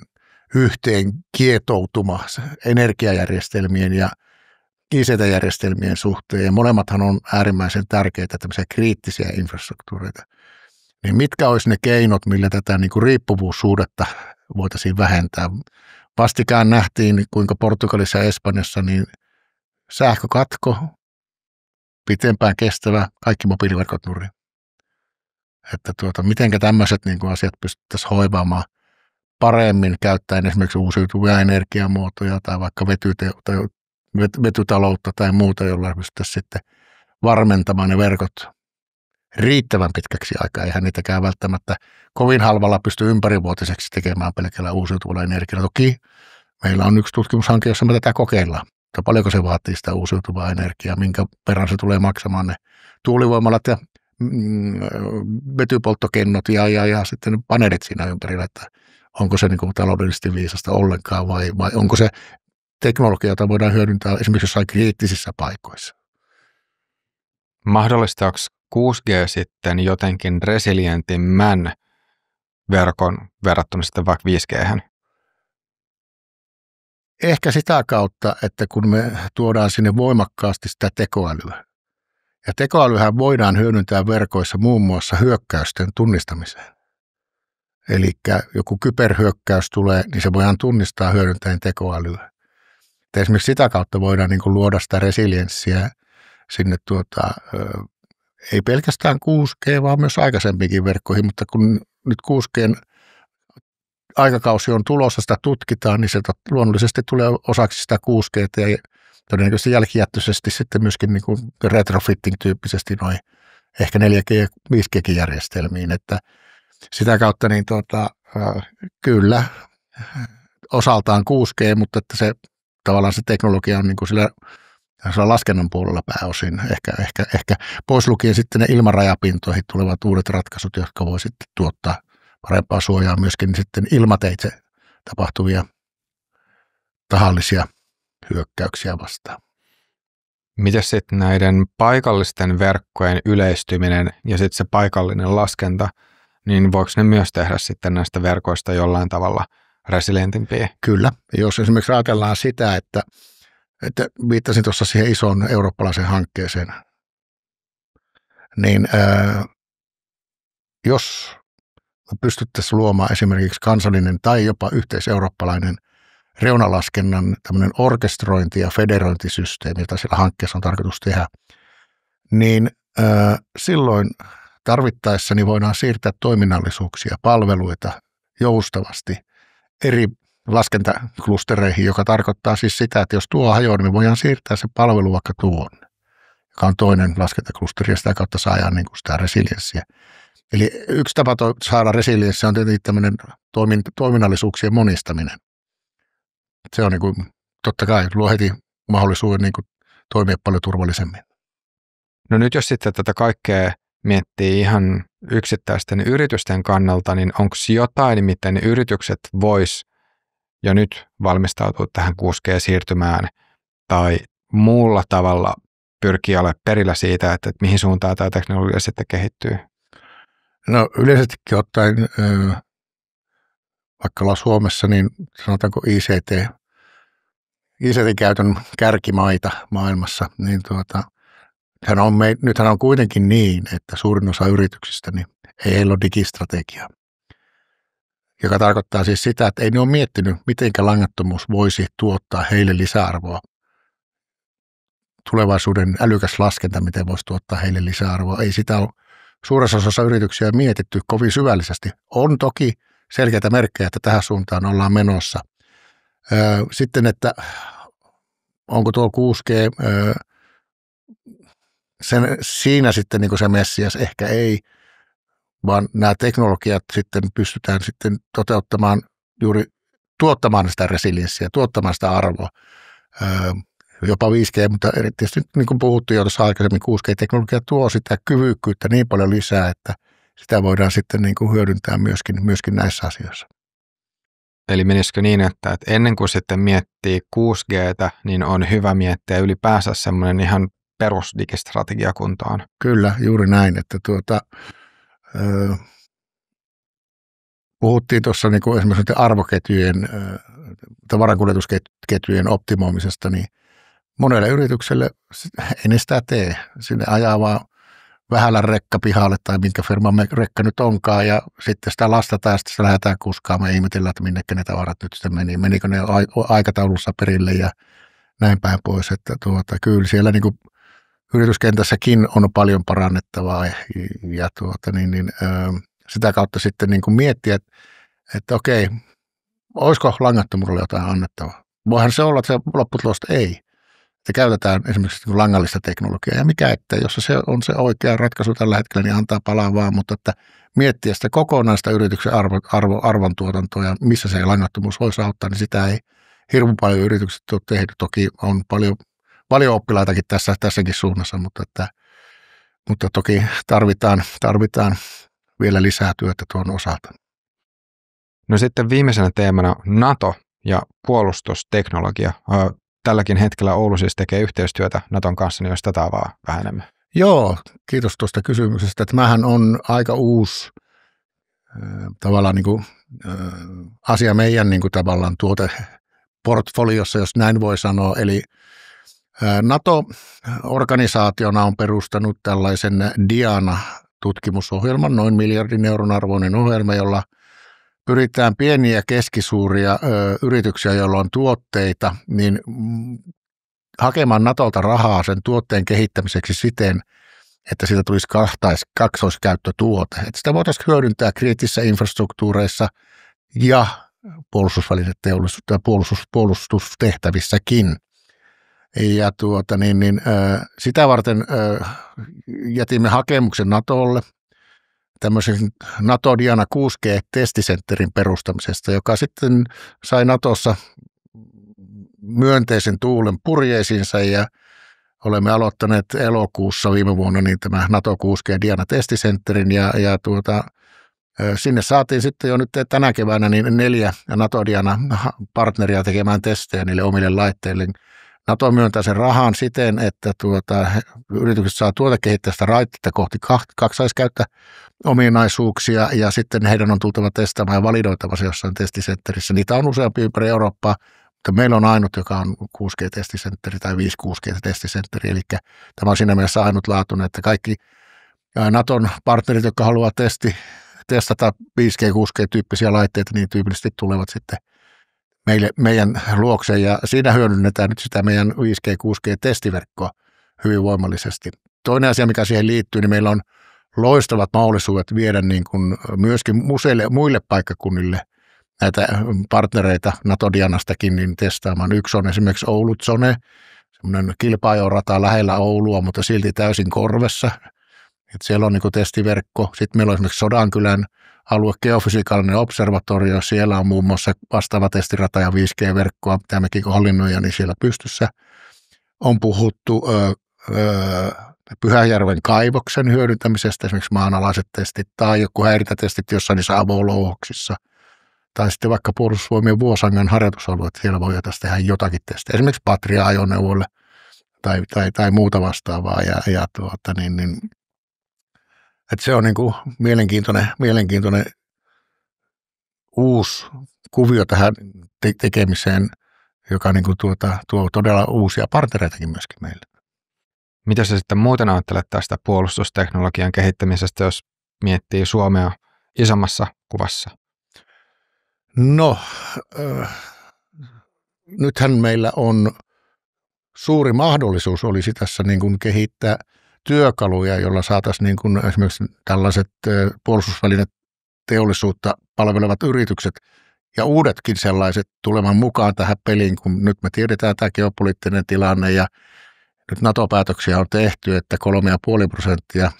yhteen kietoutuma energiajärjestelmien ja ICT-järjestelmien suhteen, ja molemmathan on äärimmäisen tärkeitä tämmöisiä kriittisiä infrastruktuureita. Niin mitkä olisi ne keinot, millä tätä niin kuin riippuvuussuhdetta voitaisiin vähentää? Vastikään nähtiin, kuinka Portugalissa ja Espanjassa niin sähkökatko, pitempään kestävä, kaikki mobiiliverkot nurin. Että mitenkä tämmöiset niin kuin asiat pystyttäisiin hoivaamaan paremmin käyttäen esimerkiksi uusiutuvia energiamuotoja tai vaikka vetytaloutta tai muuta, jolla pystyttäisiin sitten varmentamaan ne verkot riittävän pitkäksi aikaa. Eihän niitäkään välttämättä kovin halvalla pysty ympärivuotiseksi tekemään pelkällä uusiutuvalla energialla. Toki meillä on yksi tutkimushanke, jossa me tätä kokeillaan. Mutta paljonko se vaatii sitä uusiutuvaa energiaa, minkä verran se tulee maksamaan ne tuulivoimalat ja vetypolttokennot ja sitten paneelit siinä ympärillä, että onko se niin kuin taloudellisesti viisasta ollenkaan vai onko se teknologia, jota voidaan hyödyntää esimerkiksi jossain kriittisissä paikoissa. Mahdollistaako 6G sitten jotenkin resilientimmän verkon verrattuna sitten vaikka 5G:hän? Ehkä sitä kautta, että kun me tuodaan sinne voimakkaasti sitä tekoälyä. Ja tekoälyhän voidaan hyödyntää verkoissa muun muassa hyökkäysten tunnistamiseen. Eli joku kyberhyökkäys tulee, niin se voidaan tunnistaa hyödyntäen tekoälyä. Et esimerkiksi sitä kautta voidaan niin kuin luoda sitä resilienssiä sinne ei pelkästään 6G, vaan myös aikaisempikin verkkoihin, mutta kun nyt 6G:n aikakausi on tulossa, sitä tutkitaan, niin se luonnollisesti tulee osaksi sitä 6G:tä ja todennäköisesti jälkijättöisesti sitten myöskin niin kuin retrofitting-tyyppisesti noin ehkä 4G- ja 5G-järjestelmiin, että sitä kautta niin kyllä osaltaan 6G, mutta että se tavallaan se teknologia on niin kuin sillä laskennan puolella pääosin. Ehkä pois lukien sitten ne ilmarajapintoihin tulevat uudet ratkaisut, jotka voi sitten tuottaa parempaa suojaa myöskin sitten ilmateitse tapahtuvia tahallisia hyökkäyksiä vastaan. Miten sitten näiden paikallisten verkkojen yleistyminen ja sitten se paikallinen laskenta, niin voiko ne myös tehdä sitten näistä verkoista jollain tavalla resilientimpiä? Kyllä. Jos esimerkiksi ajatellaan sitä, että viittasin tuossa siihen isoon eurooppalaiseen hankkeeseen, niin jos pystyttäisiin luomaan esimerkiksi kansallinen tai jopa yhteiseurooppalainen reunalaskennan tämmöinen orkestrointi- ja federointisysteemi, jota siellä hankkeessa on tarkoitus tehdä, niin silloin tarvittaessa niin voidaan siirtää toiminnallisuuksia, palveluita joustavasti eri laskentaklustereihin, joka tarkoittaa siis sitä, että jos tuo hajoaa, niin me voidaan siirtää se palvelu vaikka tuonne, joka on toinen laskentaklusteri ja sitä kautta saadaan niin kuin sitä resilienssiä. Eli yksi tapa saada resilienssiä on tietenkin tämmöinen toiminnallisuuksien monistaminen. Se on niin kuin, totta kai luo heti mahdollisuuden niin kuin toimia paljon turvallisemmin. No nyt jos sitten tätä kaikkea miettii ihan yksittäisten yritysten kannalta, niin onko jotain, miten yritykset vois jo nyt valmistautua tähän 6G-siirtymään tai muulla tavalla pyrkiä olemaan perillä siitä, että mihin suuntaan tämä teknologia sitten kehittyy? No yleisestikin ottaen, vaikka ollaan Suomessa, niin sanotaanko ICT-käytön kärkimaita maailmassa, niin nythän on kuitenkin niin, että suurin osa yrityksistä niin ei heillä ole digistrategiaa, joka tarkoittaa siis sitä, että ei ne ole miettinyt, miten langattomuus voisi tuottaa heille lisäarvoa. Tulevaisuuden älykäs laskenta, miten voisi tuottaa heille lisäarvoa. Ei sitä ole suuressa osassa yrityksiä mietitty kovin syvällisesti. On toki selkeitä merkkejä, että tähän suuntaan ollaan menossa. Sitten, että onko tuo 6G siinä sitten niin kuin se messias, ehkä ei, vaan nämä teknologiat sitten pystytään sitten toteuttamaan juuri tuottamaan sitä resilienssiä, tuottamaan sitä arvoa. Jopa 5G, mutta erityisesti niin kuin puhuttiin jo tuossa aikaisemmin, 6G-teknologia tuo sitä kyvykkyyttä niin paljon lisää, että sitä voidaan sitten niin kuin hyödyntää myöskin näissä asioissa. Eli menisikö niin, että ennen kuin sitten miettii 6G:tä, niin on hyvä miettiä ylipäänsä semmoinen ihan perusdigistrategia kuntoon. Kyllä, juuri näin, että puhuttiin tuossa niin kuin esimerkiksi arvoketjujen, tavarankuljetusketjujen optimoimisesta, niin monelle yritykselle ei ne sitä tee. Sinne ajaa vaan vähällä rekka pihalle tai minkä firman rekka nyt onkaan ja sitten sitä lastataan ja sitten sitä lähdetään kuskaamaan ja ihmetellään, että minnekä ne tavarat nyt sitten meni. Menikö ne aikataulussa perille ja näin päin pois. Että kyllä siellä niin kuin yrityskentässäkin on paljon parannettavaa ja sitä kautta sitten niin kuin miettiä, että okei, olisiko langattomuudelle jotain annettavaa. Voihan se olla, että se lopputulosta ei. Että käytetään esimerkiksi langallista teknologiaa ja mikä että, jos se on se oikea ratkaisu tällä hetkellä, niin antaa palaa vaan, mutta että miettiä sitä kokonaista yrityksen arvontuotantoa ja missä se langattomuus voisi auttaa, niin sitä ei hirveän paljon yritykset ole tehty. Toki on paljon oppilaitakin tässäkin suunnassa, mutta toki tarvitaan vielä lisää työtä tuon osalta. No sitten viimeisenä teemana NATO ja puolustusteknologia. Tälläkin hetkellä Oulu siis tekee yhteistyötä Naton kanssa, niin jos tätä avaa vähän enemmän. Joo, kiitos tuosta kysymyksestä. Että mähän on aika uusi tavallaan niin kuin, asia meidän niin kuin tavallaan tuoteportfoliossa, jos näin voi sanoa. Eli NATO-organisaationa on perustanut tällaisen DIANA-tutkimusohjelman, noin miljardin euron arvoinen ohjelma, jolla pyritään pieniä ja keskisuuria yrityksiä, joilla on tuotteita, niin hakemaan Natolta rahaa sen tuotteen kehittämiseksi siten, että siitä tulisi kaksoiskäyttötuote. Että sitä voitaisiin hyödyntää kriittisissä infrastruktuureissa ja puolustustehtävissäkin. Ja sitä varten jätimme hakemuksen Natolle tämmöisen NATO Diana 6G-testisentterin perustamisesta, joka sitten sai Natossa myönteisen tuulen purjeisiinsa ja olemme aloittaneet elokuussa viime vuonna niin tämä NATO 6G Diana testisentterin ja sinne saatiin sitten jo nyt tänä keväänä niin 4 NATO Diana partneria tekemään testejä niille omille laitteille. NATO myöntää sen rahan siten, että yritykset saa tuotekehittäjästä raitteita kohti kaksoiskäyttöominaisuuksia ja sitten heidän on tultava testaamaan ja validoitava se jossain testisentterissä. Niitä on useampi ympäri Eurooppaa, mutta meillä on ainut, joka on 6G-testisentteri tai 5 6G-testisentteri, eli tämä on siinä mielessä ainutlaatuinen, että kaikki Naton partnerit, jotka haluaa testata 5G, 6G-tyyppisiä laitteita, niin tyypillisesti tulevat sitten meidän luokse ja siinä hyödynnetään nyt sitä meidän 5G, 6G-testiverkkoa hyvin voimallisesti. Toinen asia, mikä siihen liittyy, niin meillä on loistavat mahdollisuudet viedä niin kuin myöskin muille paikkakunnille näitä partnereita NATO-Dianastakin niin testaamaan. Yksi on esimerkiksi Oulu-Zone, semmoinen kilpa-ajorata lähellä Oulua, mutta silti täysin korvessa. Et siellä on niin kuin testiverkko. Sitten meillä on esimerkiksi Sodankylän alue geofysikaalinen observatorio. Siellä on muun muassa vastaava testirata ja 5G-verkkoa, mitä mekin hallinnoija, niin siellä pystyssä. On puhuttu Pyhäjärven kaivoksen hyödyntämisestä, esimerkiksi maanalaiset testit tai joku häirintätestit jossain niissä avolouhoksissa. Tai sitten vaikka Puolustusvoimien Vuosangan harjoitusalueet, siellä voi tehdä jotakin testiä, esimerkiksi Patria-ajoneuvoille tai muuta vastaavaa. Että se on niin kuin mielenkiintoinen uusi kuvio tähän tekemiseen, joka niin kuin tuo todella uusia partnereitakin myöskin meille. Mitä sä sitten muuten ajattelet tästä puolustusteknologian kehittämisestä, jos miettii Suomea isommassa kuvassa? No, nythän meillä on suuri mahdollisuus olisi tässä niin kuin kehittää työkaluja, joilla saataisiin niin kuin esimerkiksi tällaiset puolustusvälineteollisuutta palvelevat yritykset ja uudetkin sellaiset tulemaan mukaan tähän peliin, kun nyt me tiedetään tämä geopoliittinen tilanne ja nyt NATO-päätöksiä on tehty, että 3,5%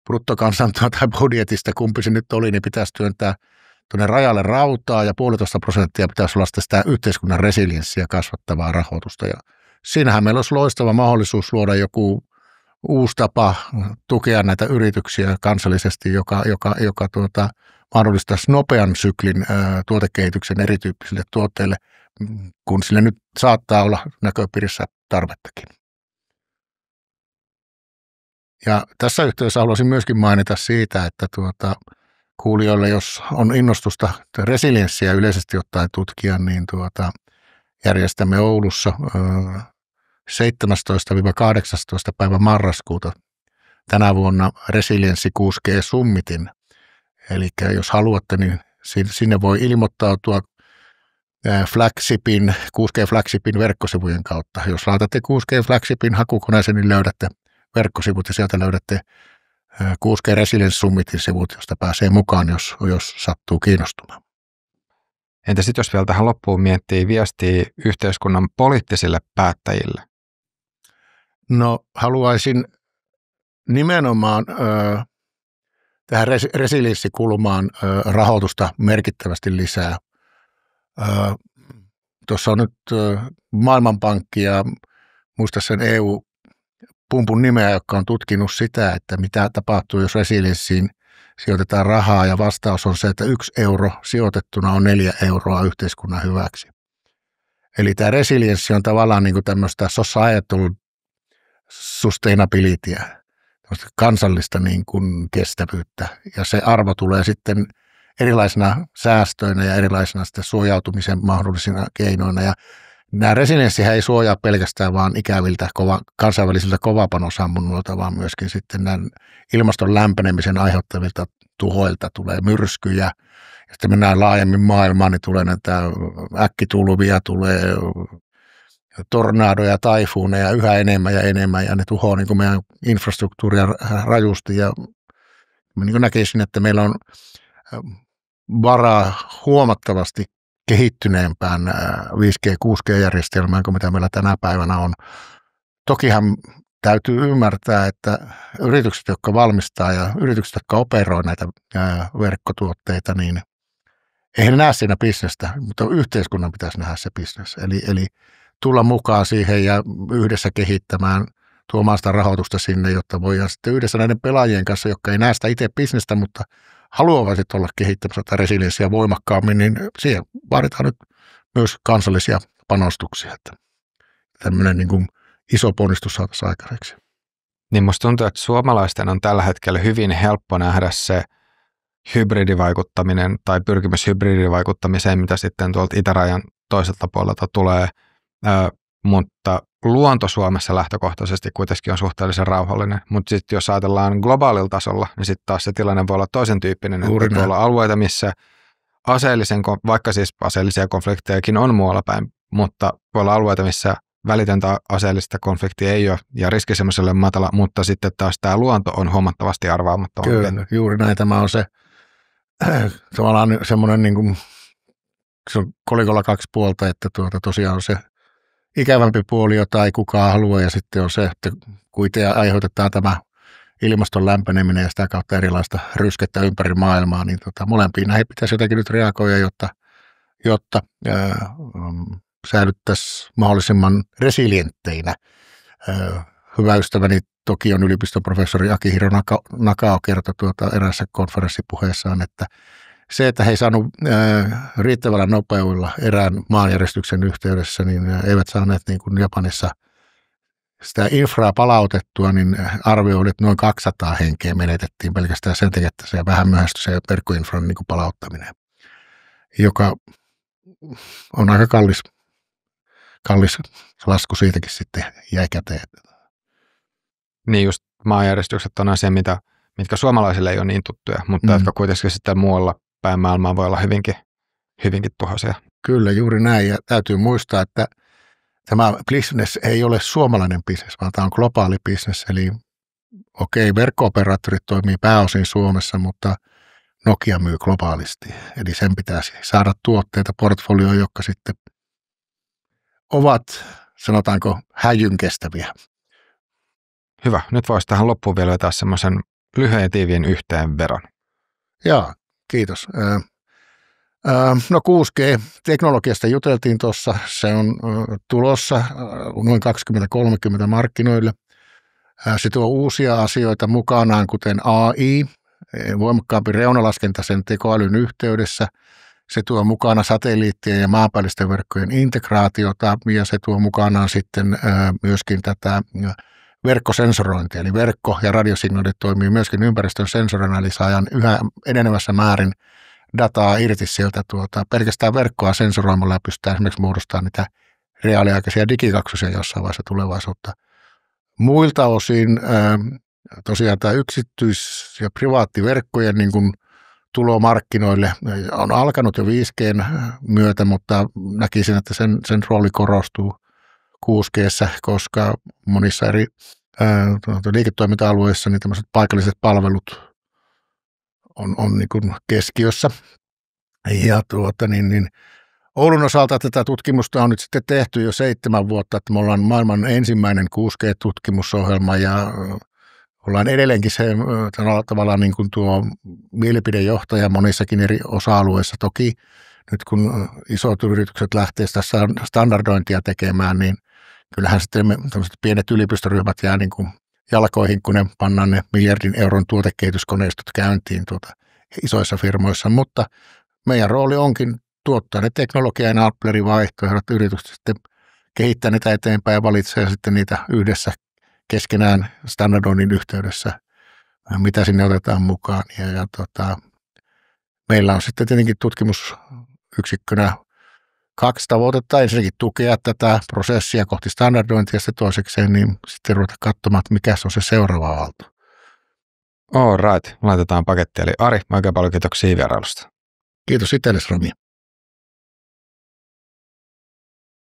bruttokansantuotteen tai budjetista, kumpi se nyt oli, niin pitäisi työntää tuonne rajalle rautaa ja 1,5% pitäisi olla sitä yhteiskunnan resilienssiä kasvattavaa rahoitusta. Ja siinähän meillä olisi loistava mahdollisuus luoda joku uusi tapa tukea näitä yrityksiä kansallisesti, joka mahdollistaisi nopean syklin tuotekehityksen erityyppisille tuotteille, kun sille nyt saattaa olla näköpiirissä tarvettakin. Ja tässä yhteydessä haluaisin myöskin mainita siitä, että kuulijoille, jos on innostusta resilienssiä yleisesti ottaen tutkia, niin järjestämme Oulussa 17-18. päivä marraskuuta tänä vuonna Resilienssi 6G Summitin. Eli jos haluatte, niin sinne voi ilmoittautua 6G Flagshipin verkkosivujen kautta. Jos laitatte 6G Flagshipin hakukoneeseen, niin löydätte verkkosivut ja sieltä löydätte 6G Resilience Summitin sivut, josta pääsee mukaan, jos sattuu kiinnostumaan. Entä sitten jos vielä tähän loppuun miettii viestiä yhteiskunnan poliittisille päättäjille? No haluaisin nimenomaan tähän resilienssikulmaan rahoitusta merkittävästi lisää. Tuossa on nyt Maailmanpankki ja muista sen EU-pumpun nimeä, joka on tutkinut sitä, että mitä tapahtuu, jos resilienssiin sijoitetaan rahaa, ja vastaus on se, että 1 euro sijoitettuna on 4 euroa yhteiskunnan hyväksi. Eli tämä resilienssi on tavallaan niin kuin tämmöistä societal sustainabilityä, kansallista niin kuin kestävyyttä, ja se arvo tulee sitten erilaisina säästöinä ja erilaisina sitten suojautumisen mahdollisina keinoina. Ja nämä resilienssihän ei suojaa pelkästään vaan ikäviltä kansainvälisiltä kovapanosammunnoilta, vaan myöskin sitten nämä ilmaston lämpenemisen aiheuttavilta tuhoilta tulee myrskyjä. Ja sitten mennään laajemmin maailmaan, niin tulee näitä äkkitulvia, tulee tornadoja, taifuuneja yhä enemmän, ja ne tuhoaa niin kuin meidän infrastruktuuria rajusti. Ja niin kuin näkisin, että meillä on varaa huomattavasti kehittyneempään 5G, 6G-järjestelmään kuin mitä meillä tänä päivänä on. Tokihan täytyy ymmärtää, että yritykset, jotka valmistaa ja yritykset, jotka operoi näitä verkkotuotteita, niin eihän ne näe siinä bisnestä, mutta yhteiskunnan pitäisi nähdä se bisnes. Eli tulla mukaan siihen ja yhdessä kehittämään, tuomaan sitä rahoitusta sinne, jotta voidaan sitten yhdessä näiden pelaajien kanssa, jotka ei näe sitä itse bisnestä, mutta haluavat olla kehittämässä tätä resilienssiä voimakkaammin, niin siihen vaaditaan nyt myös kansallisia panostuksia, että tämmöinen niin kuin iso ponnistus saataisiin aikaiseksi. Niin musta tuntuu, että suomalaisten on tällä hetkellä hyvin helppo nähdä se hybridivaikuttaminen tai pyrkimys hybridivaikuttamiseen, mitä sitten tuolta itärajan toiselta puolelta tulee, mutta luonto Suomessa lähtökohtaisesti kuitenkin on suhteellisen rauhallinen, mutta sitten jos ajatellaan globaalilla tasolla, niin sitten taas se tilanne voi olla toisen tyyppinen, että voi olla alueita, missä vaikka siis aseellisia konfliktejakin on muualla päin, mutta voi olla alueita, missä välitöntä aseellista konfliktia ei ole ja riski semmoiselle matala, mutta sitten taas tämä luonto on huomattavasti arvaamattomampi. Kyllä, juuri näin. Tämä on se tavallaan semmoinen, niin kuin, se on kolikolla 2 puolta, että tosiaan on se ikävämpi puoli, jota ei kukaan halua, ja sitten on se, että kuitenkin aiheutetaan tämä ilmaston lämpeneminen ja sitä kautta erilaista ryskettä ympäri maailmaa, niin molempiin näihin pitäisi jotenkin nyt reagoida, jotta säilyttäisiin mahdollisimman resilientteinä. Hyvä ystäväni Tokion yliopiston professori Akihiro Nakao kertoi eräässä konferenssipuheessaan, että se, että he ei saanut riittävällä nopeudella erään maanjäristyksen yhteydessä, niin eivät saaneet niin kuin Japanissa sitä infraa palautettua, niin arvioi, että noin 200 henkeä menetettiin pelkästään sen takia, että se vähän myöhästyi se verkkoinfran niin kuin palauttaminen, joka on aika kallis lasku siitäkin sitten jäi käteen. Niin just maanjäristykset on asia, mitkä suomalaisille ei ole niin tuttuja, mutta jotka kuitenkin sitten muualla päin maailmaa voi olla hyvinkin tuhoisia. Kyllä, juuri näin. Ja täytyy muistaa, että tämä business ei ole suomalainen business, vaan tämä on globaali business. Eli verkko-operaattorit toimii pääosin Suomessa, mutta Nokia myy globaalisti. Eli sen pitäisi saada tuotteita portfolioon, jotka sitten ovat, sanotaanko, häjyn kestäviä. Hyvä. Nyt voisi tähän loppuun vielä vetää semmoisen lyhyen ja tiiviin yhteenvedon. Joo, kiitos. No 6G-teknologiasta juteltiin tuossa. Se on tulossa noin 2030 markkinoille. Se tuo uusia asioita mukanaan, kuten AI, voimakkaampi reunalaskenta sen tekoälyn yhteydessä. Se tuo mukana satelliittien ja maanpäällisten verkkojen integraatiota, ja se tuo mukanaan sitten myöskin tätä verkkosensorointia, eli verkko- ja radiosignaalit toimii myöskin ympäristön sensorina, eli saadaan yhä enenevässä määrin dataa irti sieltä pelkästään verkkoa sensoroimalla ja pystytään esimerkiksi muodostamaan niitä reaaliaikaisia digikaksosia jossain vaiheessa tulevaisuutta. Muilta osin tosiaan tämä yksityis- ja privaattiverkkojen niin kuin tulo markkinoille on alkanut jo 5G:n myötä, mutta näkisin, että sen rooli korostuu 6G:ssä, koska monissa eri liiketoiminta-alueissa niin tämmöiset paikalliset palvelut on niin kuin keskiössä. Ja Oulun osalta tätä tutkimusta on nyt sitten tehty jo 7 vuotta, että me ollaan maailman ensimmäinen 6G-tutkimusohjelma ja ollaan edelleenkin se tavallaan niin kuin tuo mielipidejohtaja monissakin eri osa-alueissa. Toki nyt kun isot yritykset lähtee sitä standardointia tekemään, niin kyllähän sitten tämmöiset pienet yliopistoryhmät jää niin kuin jalkoihin, kun ne pannaan ne miljardin euron tuotekehityskoneistot käyntiin isoissa firmoissa, mutta meidän rooli onkin tuottaa ne teknologia- ja enableri-vaihtoehdot, yritykset sitten kehittää niitä eteenpäin ja valitsee sitten niitä yhdessä keskenään standardoinnin yhteydessä, mitä sinne otetaan mukaan. Meillä on sitten tietenkin tutkimusyksikkönä 2 tavoitetta. Ensinnäkin tukea tätä prosessia kohti standardointia ja sitten toisekseen niin sitten ruveta katsomaan, että mikä on se seuraava aalto. All right, laitetaan paketti. Eli Ari, oikein paljon kiitoksia vierailusta. Kiitos itsellesi, Rami.